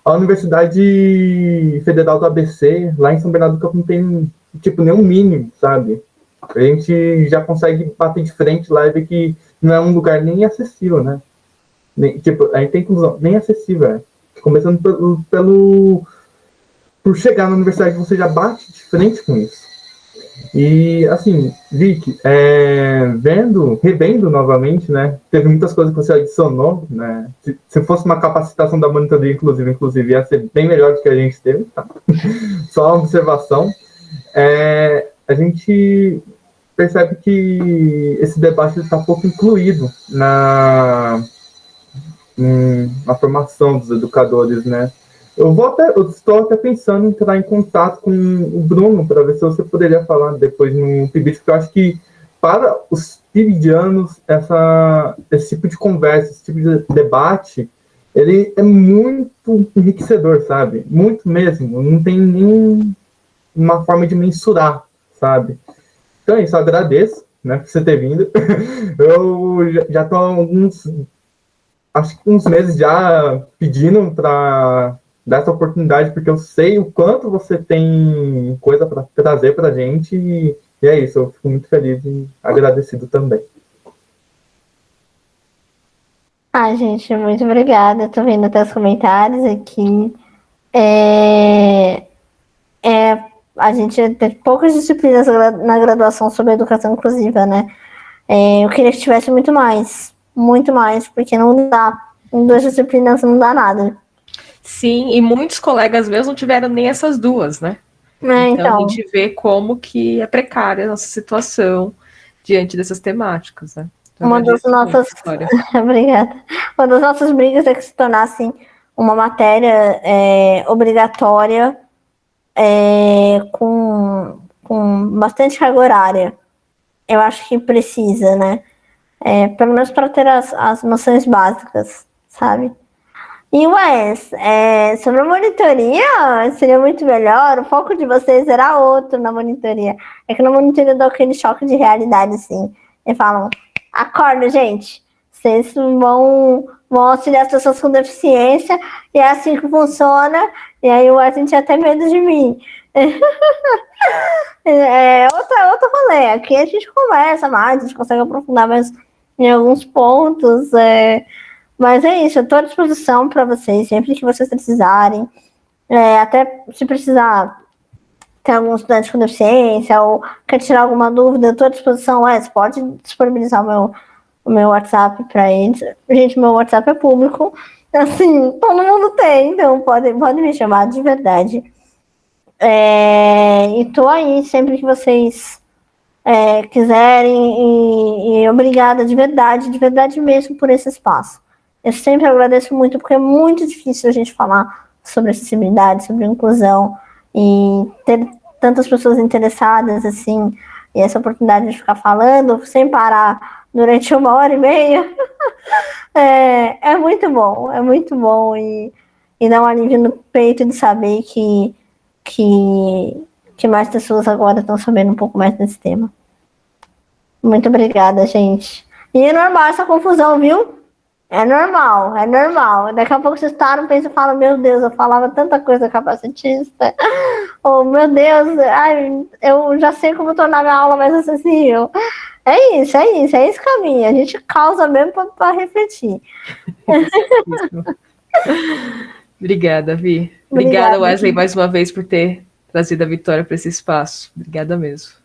A Universidade Federal do ABC, lá em São Bernardo do Campo, não tem, tipo, nenhum mínimo, sabe? A gente já consegue bater de frente lá e ver que não é um lugar nem acessível, né? Tipo, a gente tem inclusão, nem acessível, é. Começando por chegar na universidade, você já bate de frente com isso. E, assim, Vicky, revendo novamente, né, teve muitas coisas que você adicionou, né, se fosse uma capacitação da monitoria, inclusive, ia ser bem melhor do que a gente teve, tá? Só uma observação. A gente percebe que esse debate está pouco incluído na formação dos educadores, né? Eu estou até pensando em entrar em contato com o Bruno para ver se você poderia falar depois no PIBID, porque eu acho que para os PIBIdianos esse tipo de conversa, esse tipo de debate, ele é muito enriquecedor, sabe? Muito mesmo. Não tem nem uma forma de mensurar, sabe? Então é isso, eu agradeço, né, por você ter vindo. Eu já estou acho que uns meses já pedindo para dar essa oportunidade, porque eu sei o quanto você tem coisa para trazer para a gente, e é isso, eu fico muito feliz e agradecido também. Gente, muito obrigada. Estou vendo até os comentários aqui. A gente tem poucas disciplinas na graduação sobre educação inclusiva, né? Eu queria que tivesse muito mais, porque não dá. Em 2 disciplinas não dá nada. Sim, e muitos colegas meus não tiveram nem essas 2, né? Então a gente vê como que é precária a nossa situação diante dessas temáticas, né? Então, uma das nossas obrigada. Uma das nossas brigas é que se tornasse uma matéria obrigatória com bastante carga horária. Eu acho que precisa, né? Pelo menos para ter as noções básicas, sabe? E, Wes, sobre a monitoria, seria muito melhor. O foco de vocês era outro na monitoria. É que na monitoria dá aquele choque de realidade, assim. E falam, acorda, gente. Vocês vão auxiliar as pessoas com deficiência, e é assim que funciona. E aí o Wes tinha até medo de mim. Outro rolê. Aqui a gente conversa mais, a gente consegue aprofundar mais em alguns pontos. Mas é isso, eu estou à disposição para vocês, sempre que vocês precisarem. Até se precisar ter algum estudante com deficiência ou quer tirar alguma dúvida, eu estou à disposição. Você pode disponibilizar o meu WhatsApp para eles. Gente, meu WhatsApp é público. Assim, todo mundo tem, então pode me chamar de verdade. E estou aí sempre que vocês quiserem. E obrigada de verdade mesmo por esse espaço. Eu sempre agradeço muito, porque é muito difícil a gente falar sobre acessibilidade, sobre inclusão, e ter tantas pessoas interessadas, assim, e essa oportunidade de ficar falando sem parar durante 1h30, é muito bom, e dá um alívio no peito de saber que mais pessoas agora estão sabendo um pouco mais desse tema. Muito obrigada, gente. E é normal essa confusão, viu? É normal. Daqui a pouco vocês param, pensam e falam, meu Deus, eu falava tanta coisa capacitista. Oh, meu Deus, eu já sei como tornar minha aula mais acessível. É esse caminho. A gente causa mesmo para refletir. Obrigada, Vi. Obrigada, Wesley, mais uma vez por ter trazido a Vitória para esse espaço. Obrigada mesmo.